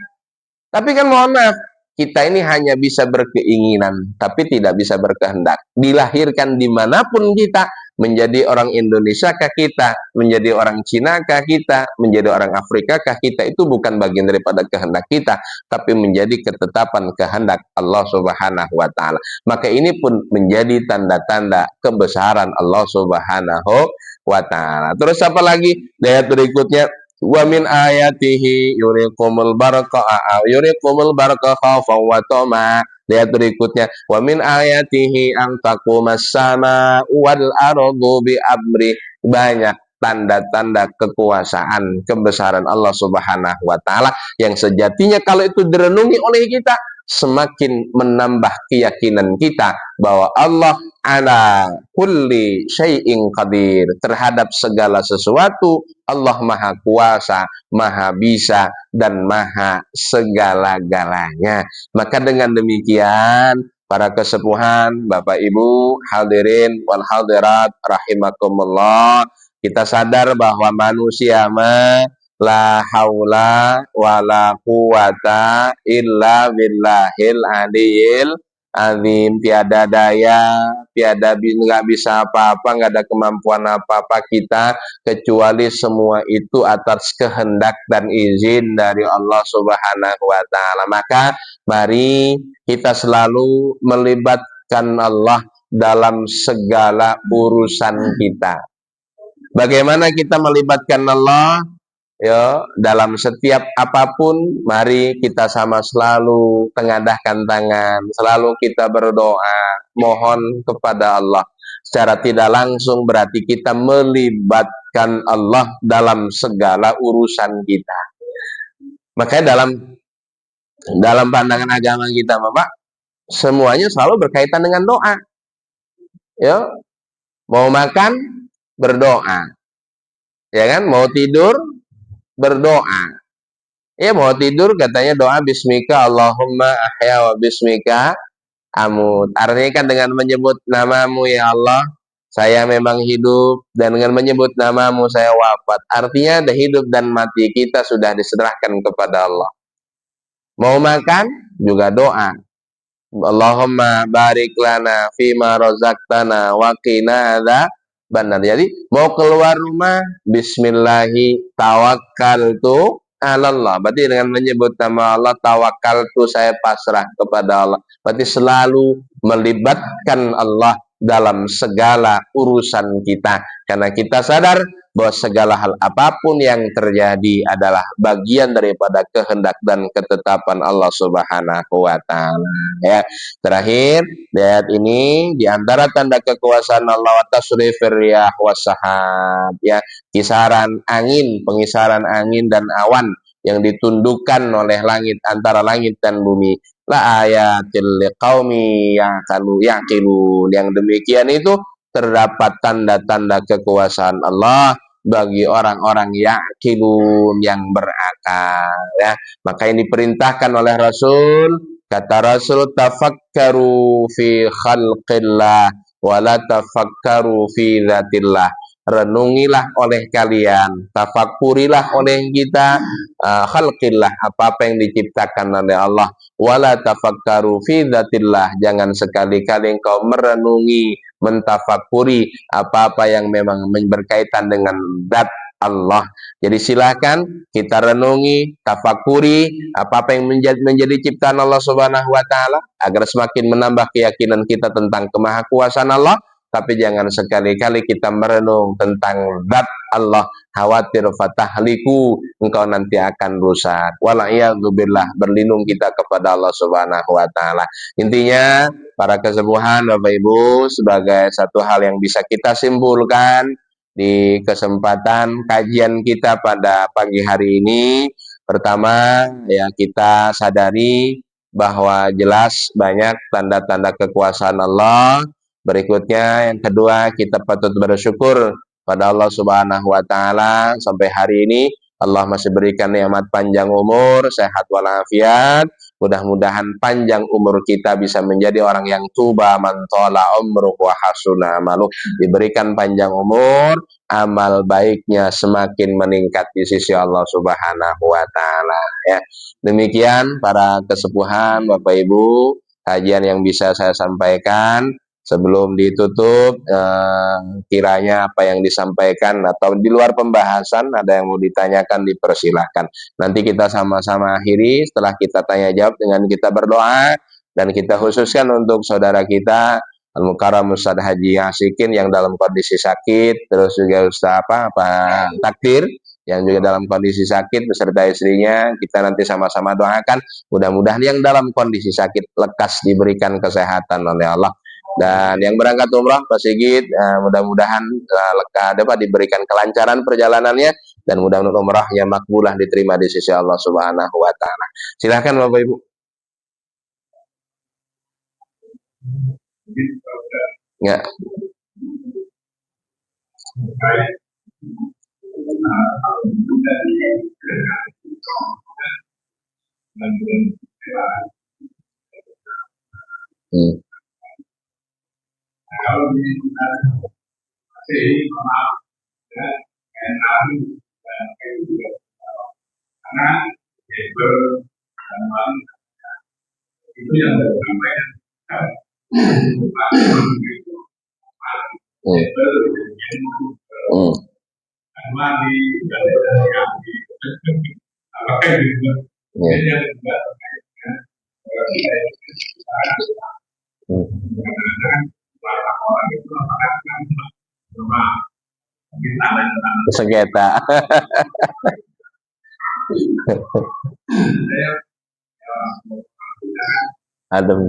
Tapi kan mohon maaf, kita ini hanya bisa berkeinginan, tapi tidak bisa berkehendak. Dilahirkan dimanapun kita, menjadi orang Indonesia kah kita, menjadi orang Cina kah kita, menjadi orang Afrika kah kita, itu bukan bagian daripada kehendak kita, tapi menjadi ketetapan kehendak Allah Subhanahu wa Ta'ala. Maka ini pun menjadi tanda-tanda kebesaran Allah Subhanahu wa Ta'ala. Terus apa lagi? Ayat berikutnya, wa min ayatihi yurikumul barqa khaufan wa tama. Lihat berikutnya, wa min ayatihi an taqumas sama wal ardu bi amri. Banyak tanda-tanda kekuasaan kebesaran Allah Subhanahu wa Ta'ala yang sejatinya kalau itu direnungi oleh kita, semakin menambah keyakinan kita bahwa Allah ala kulli syai'in qadir, terhadap segala sesuatu Allah maha kuasa, maha bisa, dan maha segala-galanya. Maka dengan demikian, para kesepuhan, Bapak Ibu, hadirin wal hadirat rahimakumullah, kita sadar bahwa manusia la haula wala quwata illa billahil aliyil azim. Tiada daya, nggak bisa apa-apa, nggak ada kemampuan apa-apa kita kecuali semua itu atas kehendak dan izin dari Allah Subhanahu wa Ta'ala. Maka mari kita selalu melibatkan Allah dalam segala urusan kita. Bagaimana kita melibatkan Allah? Ya, dalam setiap apapun, mari kita sama selalu tengadahkan tangan, selalu kita berdoa, mohon kepada Allah. Secara tidak langsung berarti kita melibatkan Allah dalam segala urusan kita. Makanya dalam pandangan agama kita, Bapak, semuanya selalu berkaitan dengan doa. Ya, mau makan, berdoa. Ya kan, mau tidur, berdoa. Ya, mau tidur katanya doa bismika Allahumma ahya wa bismika amut. Artinya kan dengan menyebut namamu ya Allah, saya memang hidup, dan dengan menyebut namamu saya wafat. Artinya ada hidup dan mati kita sudah diserahkan kepada Allah. Mau makan juga doa. Allahumma barik lana fima razaqtana wa qina adzabannar. Jadi mau keluar rumah, bismillahi tawakkaltu Allah. Berarti dengan menyebut nama Allah, tawakkaltu, saya pasrah kepada Allah. Berarti selalu melibatkan Allah dalam segala urusan kita. Karena kita sadar bahwa segala hal apapun yang terjadi adalah bagian daripada kehendak dan ketetapan Allah Subhanahu wa Ta'ala. Ya. Terakhir, di ayat ini di antara tanda kekuasaan Allah wa tasrifir riyah wasahab, ya, kisaran angin, pengisaran angin dan awan yang ditundukkan oleh langit, antara langit dan bumi. La ayatil liqaumi yaqilun. Yang demikian itu terdapat tanda-tanda kekuasaan Allah bagi orang-orang yaqilun, yang berakal, ya. Maka ini diperintahkan oleh Rasul, kata Rasul, tafakkaru fi khalqillah wa la tafakkaru fi dzatillah. Renungilah oleh kalian, tafakurilah oleh kita, khalqillah, apa-apa yang diciptakan oleh Allah, wala tafakkaru fi dzatillah. Jangan sekali-kali engkau merenungi, mentafakuri apa-apa yang memang berkaitan dengan zat Allah. Jadi silakan kita renungi, tafakuri apa-apa yang menjadi ciptaan Allah Subhanahu wa Ta'ala, agar semakin menambah keyakinan kita tentang kemahakuasaan Allah. Tapi jangan sekali-kali kita merenung tentang zat Allah, khawatir fatahliku, engkau nanti akan rusak. Wala'iyadzubillah, berlindung kita kepada Allah Subhanahu wa Ta'ala. Intinya, para kesepuhan Bapak Ibu, sebagai satu hal yang bisa kita simpulkan di kesempatan kajian kita pada pagi hari ini, pertama, ya, kita sadari bahwa jelas banyak tanda-tanda kekuasaan Allah. Berikutnya, yang kedua, kita patut bersyukur pada Allah Subhanahu wa Ta'ala. Sampai hari ini Allah masih berikan nikmat panjang umur, sehat walafiat, Mudah-mudahan panjang umur kita bisa menjadi orang yang tuba man tala umruhu wa hasuna amaluh, diberikan panjang umur, amal baiknya semakin meningkat di sisi Allah Subhanahu wa taala ya. Demikian para kesepuhan, Bapak Ibu, kajian yang bisa saya sampaikan. Sebelum ditutup, kiranya apa yang disampaikan atau di luar pembahasan ada yang mau ditanyakan, dipersilahkan. Nanti kita sama-sama akhiri setelah kita tanya jawab dengan kita berdoa, dan kita khususkan untuk saudara kita Al-Mukarram Ustaz Haji Asikin yang dalam kondisi sakit, terus juga Ustaz Pak Takdir yang juga dalam kondisi sakit beserta istrinya. Kita nanti sama-sama doakan mudah-mudahan yang dalam kondisi sakit lekas diberikan kesehatan oleh Allah. Dan yang berangkat umrah Pak Sigit, mudah-mudahan dapat diberikan kelancaran perjalanannya, dan mudah-mudahan umrahnya makbulah diterima di sisi Allah Subhanahu wa taala. Silakan Bapak Ibu. Ya. Kalau di masih maaf ya, karena itu yang disampaikan sengketa. Adem.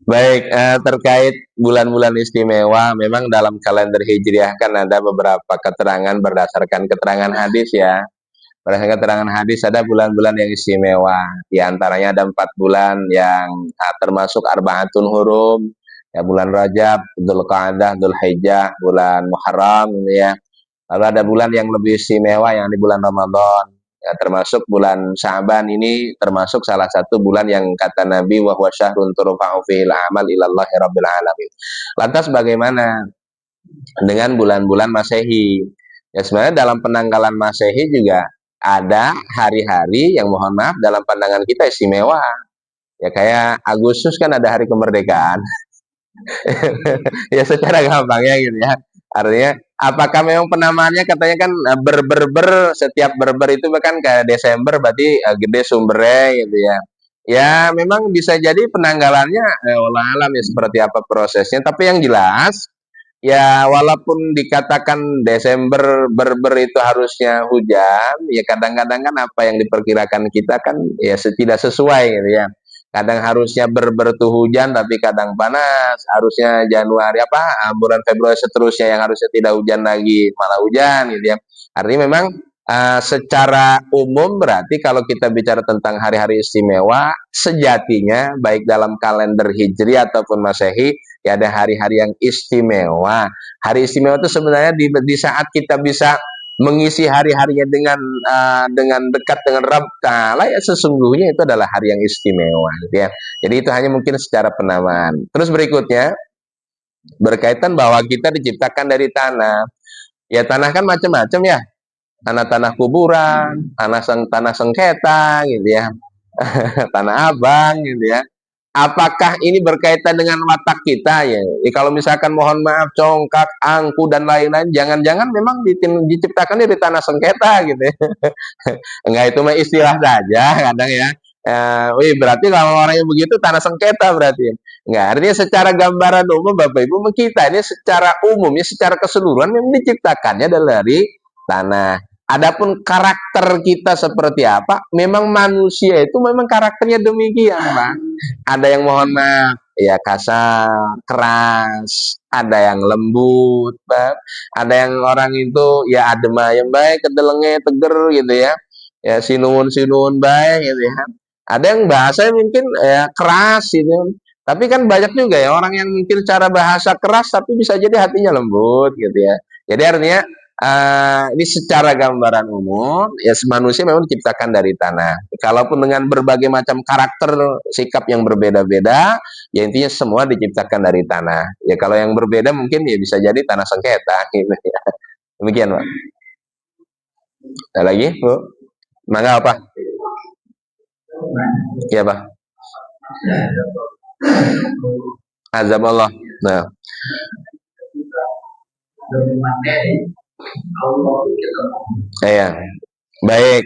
Baik, terkait bulan-bulan istimewa, memang dalam kalender Hijriah kan ada beberapa keterangan berdasarkan keterangan hadis ya. Berdasarkan keterangan hadis ada bulan-bulan yang istimewa. Di antaranya ada 4 bulan yang termasuk Arba'atun Hurum, ya, bulan Rajab, Dzulqa'dah, Dzulhijjah, bulan Muharram ya. Lalu ada bulan yang lebih istimewa yang di bulan Ramadan. Ya, termasuk bulan Syaban ini termasuk salah satu bulan yang kata Nabi wa huwa syahrun turfa'u fihi al-amal ilallahi rabbil alamin. Lantas bagaimana dengan bulan-bulan Masehi? Ya sebenarnya dalam penanggalan Masehi juga ada hari-hari yang mohon maaf dalam pandangan kita istimewa. Ya kayak Agustus kan ada hari kemerdekaan. Ya secara gampangnya gitu ya. Artinya apakah memang penamaannya katanya kan ber setiap berber itu bahkan kayak Desember berarti gede sumbernya gitu ya. Ya memang bisa jadi penanggalannya wallah alam ya seperti apa prosesnya, tapi yang jelas ya walaupun dikatakan Desember berber itu harusnya hujan, ya kadang-kadang kan apa yang diperkirakan kita kan ya tidak sesuai gitu ya. Kadang harusnya berber tuh hujan tapi kadang panas, harusnya Januari bulan Februari seterusnya yang harusnya tidak hujan lagi malah hujan gitu ya. Artinya memang secara umum berarti kalau kita bicara tentang hari-hari istimewa sejatinya baik dalam kalender Hijri ataupun Masehi ya ada hari-hari yang istimewa. Hari istimewa itu sebenarnya di saat kita bisa mengisi hari-harinya dengan dekat dengan Rabb Ta'ala, ya sesungguhnya itu adalah hari yang istimewa gitu ya. Jadi itu hanya mungkin secara penamaan. Terus berikutnya berkaitan bahwa kita diciptakan dari tanah. Ya tanah kan macam-macam ya. Tanah-tanah kuburan, tanah sengketa gitu ya. Tanah abang gitu ya. Apakah ini berkaitan dengan watak kita ya? Kalau misalkan mohon maaf congkak, angku dan lain-lain, jangan-jangan memang diciptakan dari tanah sengketa gitu ya. Enggak, itu mah istilah saja kadang ya. Berarti kalau orang yang begitu tanah sengketa berarti. Enggak, artinya secara gambaran umum Bapak Ibu kita ini secara umum ya secara keseluruhan memang diciptakannya dari tanah. Adapun karakter kita seperti apa, memang manusia itu memang karakternya demikian, Pak. Ada yang mohon maaf, ya kasar, keras, ada yang lembut, Pak. Ada yang orang itu ya adem ayem baik, kedelenge teger gitu ya. Ya sinuun baik gitu ya. Ada yang bahasanya mungkin ya keras gitu. Tapi kan banyak juga ya orang yang mungkin cara bahasa keras tapi bisa jadi hatinya lembut gitu ya. Jadi artinya Ini secara gambaran umum, ya manusia memang diciptakan dari tanah. Kalaupun dengan berbagai macam karakter, sikap yang berbeda-beda, ya intinya semua diciptakan dari tanah. Ya kalau yang berbeda mungkin ya bisa jadi tanah sengketa. Gitu ya. Demikian, Pak. Ada lagi, Bu? Mangga apa? Iya, Pak. Azab Allah. Nah. Iya. Baik.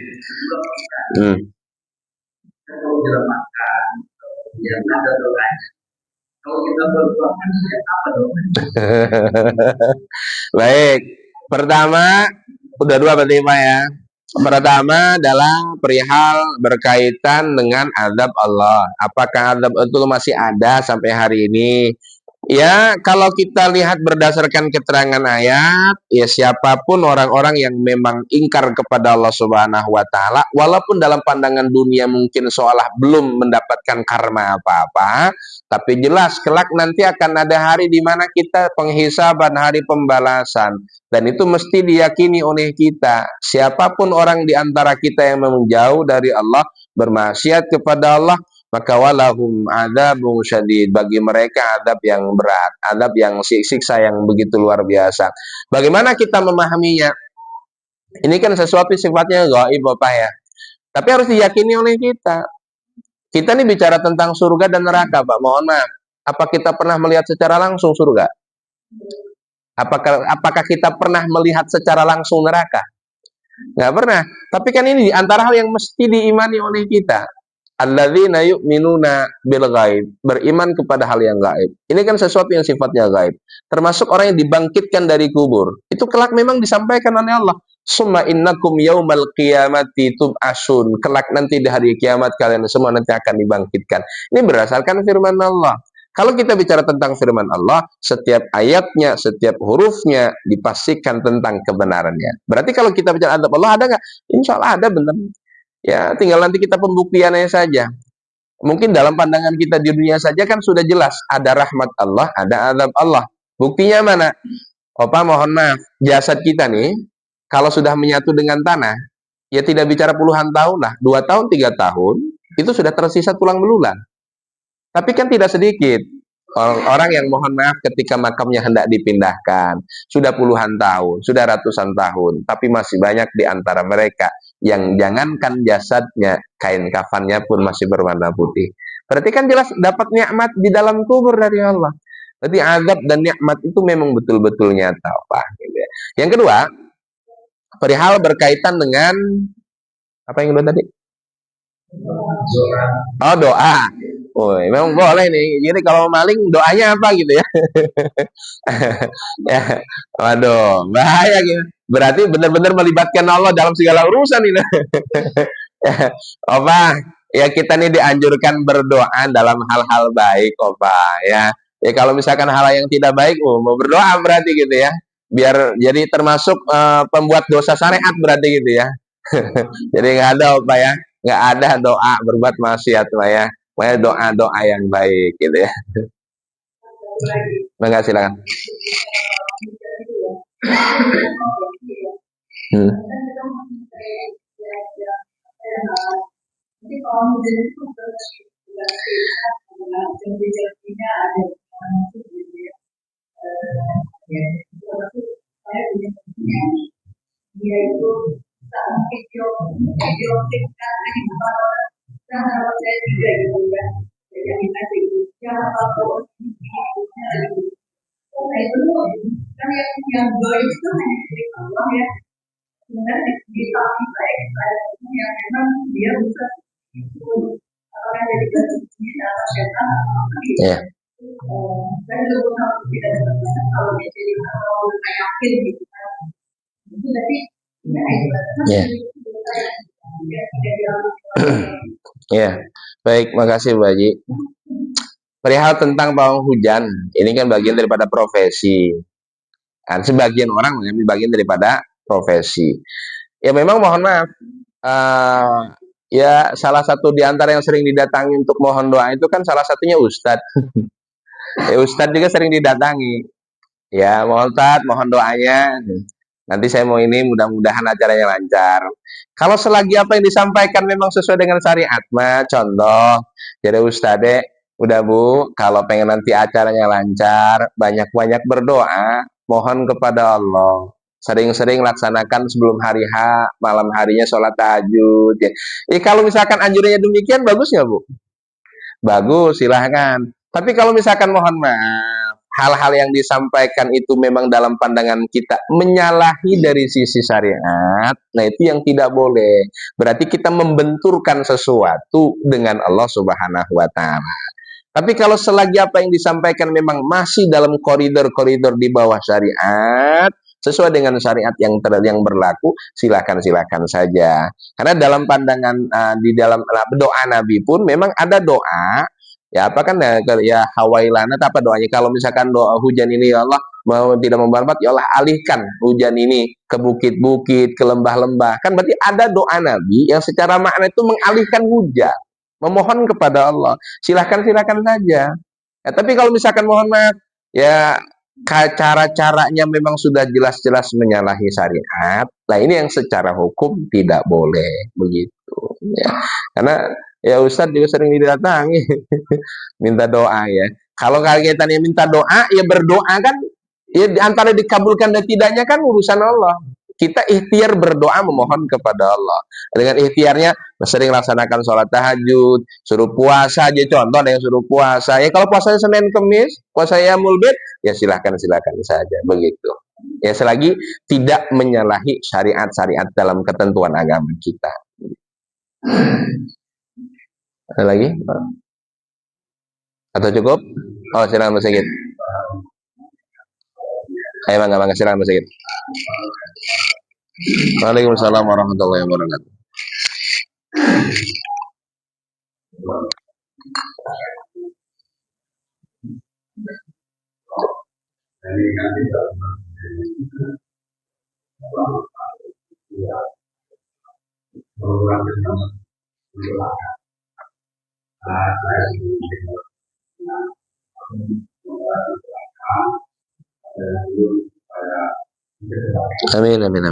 Baik. Pertama, udah dua berarti Pak ya. Pertama adalah perihal berkaitan dengan azab Allah. Apakah azab itu masih ada sampai hari ini? Ya, kalau kita lihat berdasarkan keterangan ayat, ya siapapun orang-orang yang memang ingkar kepada Allah Subhanahu wa taala, walaupun dalam pandangan dunia mungkin seolah belum mendapatkan karma apa-apa, tapi jelas kelak nanti akan ada hari di mana kita penghisaban, hari pembalasan, dan itu mesti diyakini oleh kita. Siapapun orang di antara kita yang memang jauh dari Allah, bermaksiat kepada Allah, maka walahum adzabun syadid, bagi mereka adab yang berat, adab yang siksa yang begitu luar biasa. Bagaimana kita memahaminya? Ini kan sesuatu sifatnya gaib Bapak ya. Tapi harus diyakini oleh kita. Kita nih bicara tentang surga dan neraka, Pak. Mohon maaf. Apa kita pernah melihat secara langsung surga? Apakah kita pernah melihat secara langsung neraka? Nggak pernah. Tapi kan ini antara hal yang mesti diimani oleh kita. Alladzina yu'minuna bil ghaib, beriman kepada hal yang gaib. Ini kan sesuatu yang sifatnya gaib. Termasuk orang yang dibangkitkan dari kubur. Itu kelak memang disampaikan oleh Allah. Summa innakum yaumal qiyamati tub'asun. Kelak nanti di hari kiamat kalian semua nanti akan dibangkitkan. Ini berdasarkan firman Allah. Kalau kita bicara tentang firman Allah, setiap ayatnya, setiap hurufnya dipastikan tentang kebenarannya. Berarti kalau kita bicara adab Allah, ada nggak? Insya Allah ada, benar. Ya, tinggal nanti kita pembuktiannya saja. Mungkin dalam pandangan kita di dunia saja kan sudah jelas. Ada rahmat Allah, ada azab Allah. Buktinya mana? Opa mohon maaf, jasad kita nih, kalau sudah menyatu dengan tanah, ya tidak bicara puluhan tahun lah, 2 tahun, 3 tahun, itu sudah tersisa tulang belulang. Tapi kan tidak sedikit orang yang mohon maaf ketika makamnya hendak dipindahkan, sudah puluhan tahun, sudah ratusan tahun, tapi masih banyak di antara mereka yang jangankan jasadnya, kain kafannya pun masih berwarna putih. Berarti kan jelas dapat nikmat di dalam kubur dari Allah. Berarti azab dan nikmat itu memang betul-betul nyata, Pak. Yang kedua, perihal berkaitan dengan apa yang kedua tadi? Oh, doa. Oh, memang boleh nih. Jadi kalau maling doanya apa gitu ya? Ya, waduh, bahaya gitu. Berarti benar-benar melibatkan Allah dalam segala urusan ini. Opa, ya kita nih dianjurkan berdoa dalam hal-hal baik, Opa, ya. Ya kalau misalkan hal yang tidak baik, mau berdoa berarti gitu ya. Biar jadi termasuk pembuat dosa syariat berarti gitu ya. Jadi nggak ada Opa ya, nggak ada doa berbuat maksiat Pak ya. Pokoknya doa-doa yang baik gitu ya. Enggak silakan. Hmm. Ya. Ya. Ya, baik, makasih Bu Haji. Perihal tentang pawang hujan, ini kan bagian daripada profesi. Kan sebagian orang mengambil bagian daripada profesi. Ya memang mohon maaf, ya salah satu di antara yang sering didatangi untuk mohon doa itu kan salah satunya Ustadz. Ya, Ustadz juga sering didatangi. Ya, mohon Ustadz, mohon doanya. Nanti saya mau ini mudah-mudahan acaranya lancar. Kalau selagi apa yang disampaikan memang sesuai dengan syariat, mah contoh, jadi Ustadz, udah Bu, kalau pengen nanti acaranya lancar, banyak-banyak berdoa, mohon kepada Allah. Sering-sering laksanakan sebelum hari H, malam harinya sholat tahajud. Ya. Kalau misalkan anjurannya demikian, bagus nggak Bu? Bagus, silahkan. Tapi kalau misalkan mohon maaf, hal-hal yang disampaikan itu memang dalam pandangan kita menyalahi dari sisi syariat, nah itu yang tidak boleh. Berarti kita membenturkan sesuatu dengan Allah Subhanahu wa Ta'ala. Tapi kalau selagi apa yang disampaikan memang masih dalam koridor-koridor di bawah syariat, sesuai dengan syariat yang berlaku, silakan saja. Karena dalam pandangan di dalam doa Nabi pun memang ada doa. Ya apa kan ya hawailana apa doanya kalau misalkan doa hujan ini ya Allah mau tidak membarbat ya Allah alihkan hujan ini ke bukit-bukit, ke lembah-lembah. Kan berarti ada doa Nabi yang secara makna itu mengalihkan hujan, memohon kepada Allah. Silakan saja. Ya, tapi kalau misalkan mohon maaf ya cara-caranya memang sudah jelas-jelas menyalahi syariat. Nah ini yang secara hukum tidak boleh begitu. Ya. Karena ya Ustadz juga sering didatangi minta doa ya. Kalau kaitannya minta doa ya berdoa kan ya antara dikabulkan dan tidaknya kan urusan Allah. Kita ikhtiar berdoa memohon kepada Allah. Dengan ikhtiarnya sering laksanakan sholat tahajud, suruh puasa aja contoh ada yang suruh puasa. Ya kalau puasanya Senin Kemis, puasanya Mulbit, ya silahkan saja begitu. Ya selagi tidak menyalahi syariat-syariat dalam ketentuan agama kita. Ada lagi? Atau cukup? Oh, silakan Mas Sigit. Ayo bangga silakan Mas Sigit. Waalaikumsalam warahmatullahi wabarakatuh. Amin. Amin.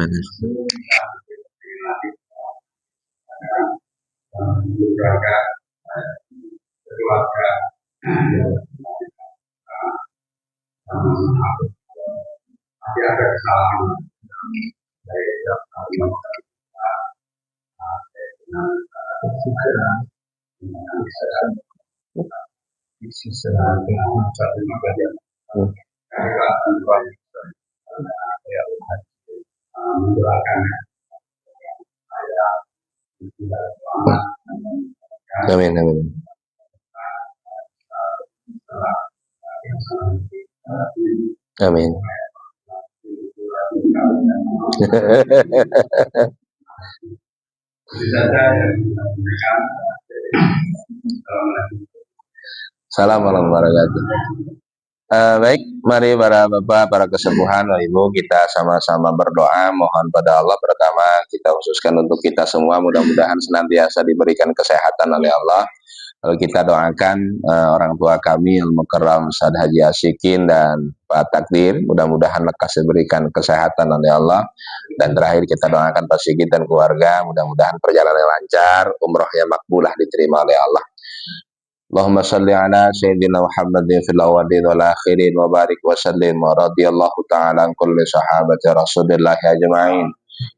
Amin. Assalamualaikum warahmatullahi wabarakatuh. Baik, mari para bapak, para kesepuhan, ibu, kita sama-sama berdoa, mohon pada Allah. Pertama, kita khususkan untuk kita semua, mudah-mudahan senantiasa diberikan kesehatan oleh Allah. Lalu kita doakan orang tua kami, Al-Mukarram Ustaz Haji Asyikin dan Pak Takdir, mudah-mudahan lekas diberikan kesehatan oleh Allah. Dan terakhir kita doakan Pak Sigit dan keluarga, mudah-mudahan perjalanan lancar, umrohnya makbulah diterima oleh Allah. Allahumma salli ala Sayyidina Muhammadin fil awwalin wal akhirin wa barik wa sallim wa radiyallahu ta'ala an kulli sahabati Rasulillah ajma'in.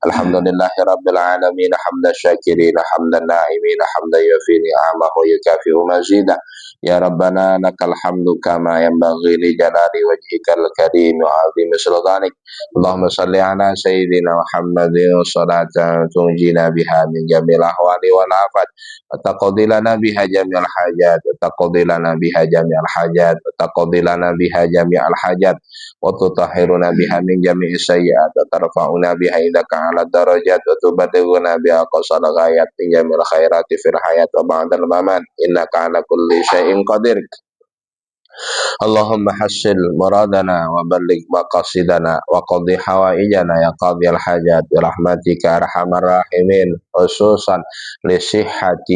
Alhamdulillahi rabbil alamin hamdan syakirin hamdan na'imin hamdan yufi ni'amahu wa yukafi'u mazidah. Ya Rabbana lakal hamdu kama yanbaghi li jalali wajhikal karim wa 'azimi sultanik. Allahumma salli ala Sayyidina Muhammadin salatan tunjina biha min jamil ahwali wal afat. وتقضي لنا بها جميع الحاجات وتقضي لنا بها جميع الحاجات وتقضي لنا بها جميع الحاجات وتطهرنا بها من جميع السيئات وترفعنا بها إليك على الدرجات وتبلغنا بها قصر الغايات من جميع الخيرات في الحياة وبعد الممات إنك على كل شيء قدير. اللهم حسن مرادنا وبلغ مقاصدنا وقضي حوائجنا يا قاضي الحاجات برحمتك أرحم الراحمين خصوصا لصحة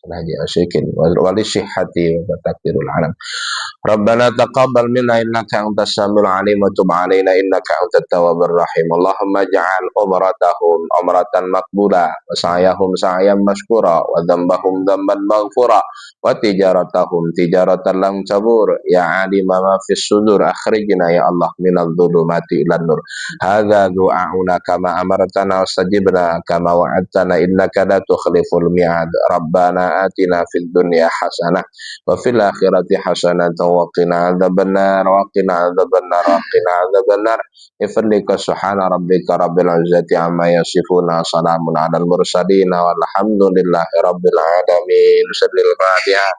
Haji Asyikin wali syihhati wa takdirul alam. Rabbana taqabbal minna innaka antas samiul alim wa tub alaina innaka antat tawwabur rahim. Allahumma ja'al umratahum umratan maqbula wa sa'yahum sa'yan mashkura wa dhanbahum dhanban maghfura wa tijaratahum tijaratan lam tabur. Ya alima ma fis sudur akhrijna ya Allah minadh dhulumati ilan nur. Hadza du'auna kama amartana wastajibna kama wa'adtana innaka la tukhliful mi'ad. Rabbana atina fid dunya hasanah wa fil akhirati hasanah wa qina adzabannar wa qina adzabannar wa qina adzabannar. Ifrika subhana rabbika rabbil izzati amma yasifuna salamun alal mursalin walhamdulillahi rabbil alamin. Sallil Fatihah.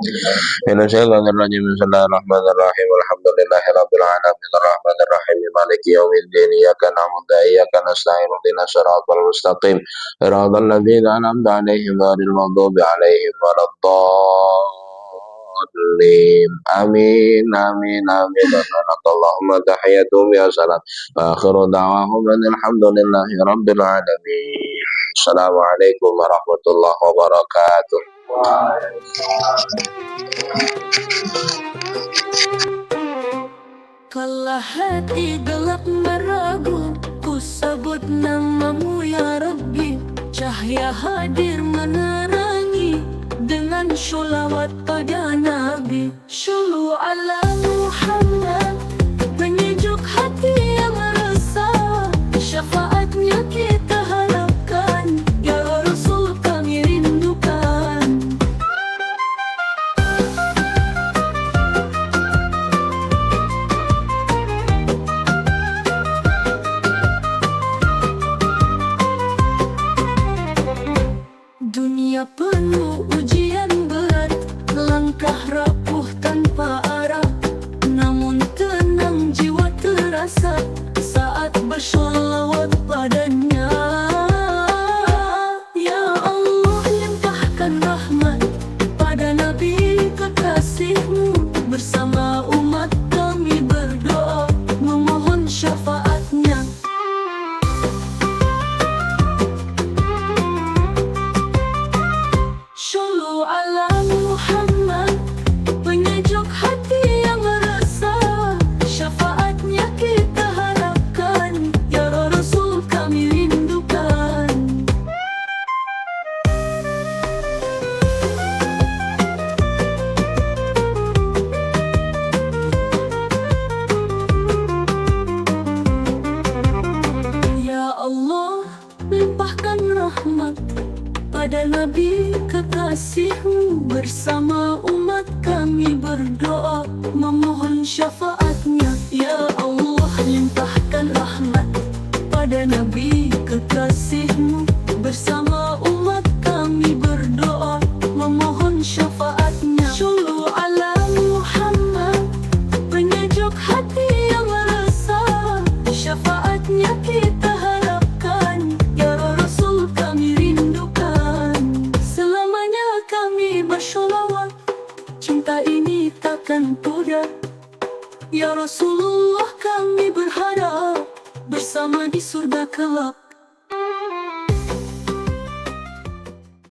Bismillahirrahmanirrahim. Bismillahirrahmanirrahim. Alhamdulillahi rabbil alamin arrahmanir rahim maliki yaumiddin iyyaka na'budu wa iyyaka nasta'in ihdinas siratal mustaqim siratal ladzina an'amta 'alaihim ghairil maghdubi 'alaihim waladdallin. Amin amin amin. Allahumma tahiyyatuhum ya salam wa akhiru da'wahum alhamdulillahi rabbil alamin. Assalamualaikum warahmatullahi wabarakatuh. Kala hati gelap meragu, ku sebut namamu ya Rabbi. Cahaya hadir menerangi, dengan sholawat pada Nabi. Shollu ala Muhammad, penyejuk hati yang resah. Syafaatnya kita harapkan, ya Rasul kami rindukan. Dunia penuh ujian berat, langkah rapuh tanpa arah. Namun tenang jiwa terasa saat bersolawat padanya. Ya Allah limpahkan rahmat pada Nabi kekasihmu. Bersama umat kami berdoa memohon syafaatnya. Shollu ala Muhammad, penyejuk hati yang resah. Syafaatnya kita harapkan, ya Rasul kami rindukan. Ya Allah limpahkan rahmat pada Nabi kekasihmu. Bersama umat kami berdoa memohon syafaatnya. Ya Allah limpahkan rahmat pada Nabi kekasihmu. Bersama umat kami berdoa memohon syafaatnya. Shollu ala Muhammad, penyejuk hati yang resah. Syafaatnya kita harapkan, ya Rasul kami rindukan. Selamanya kami bersholawat, cinta ini takkan pudar. Ya Rasulullah kami berharap bersama di surga kelak.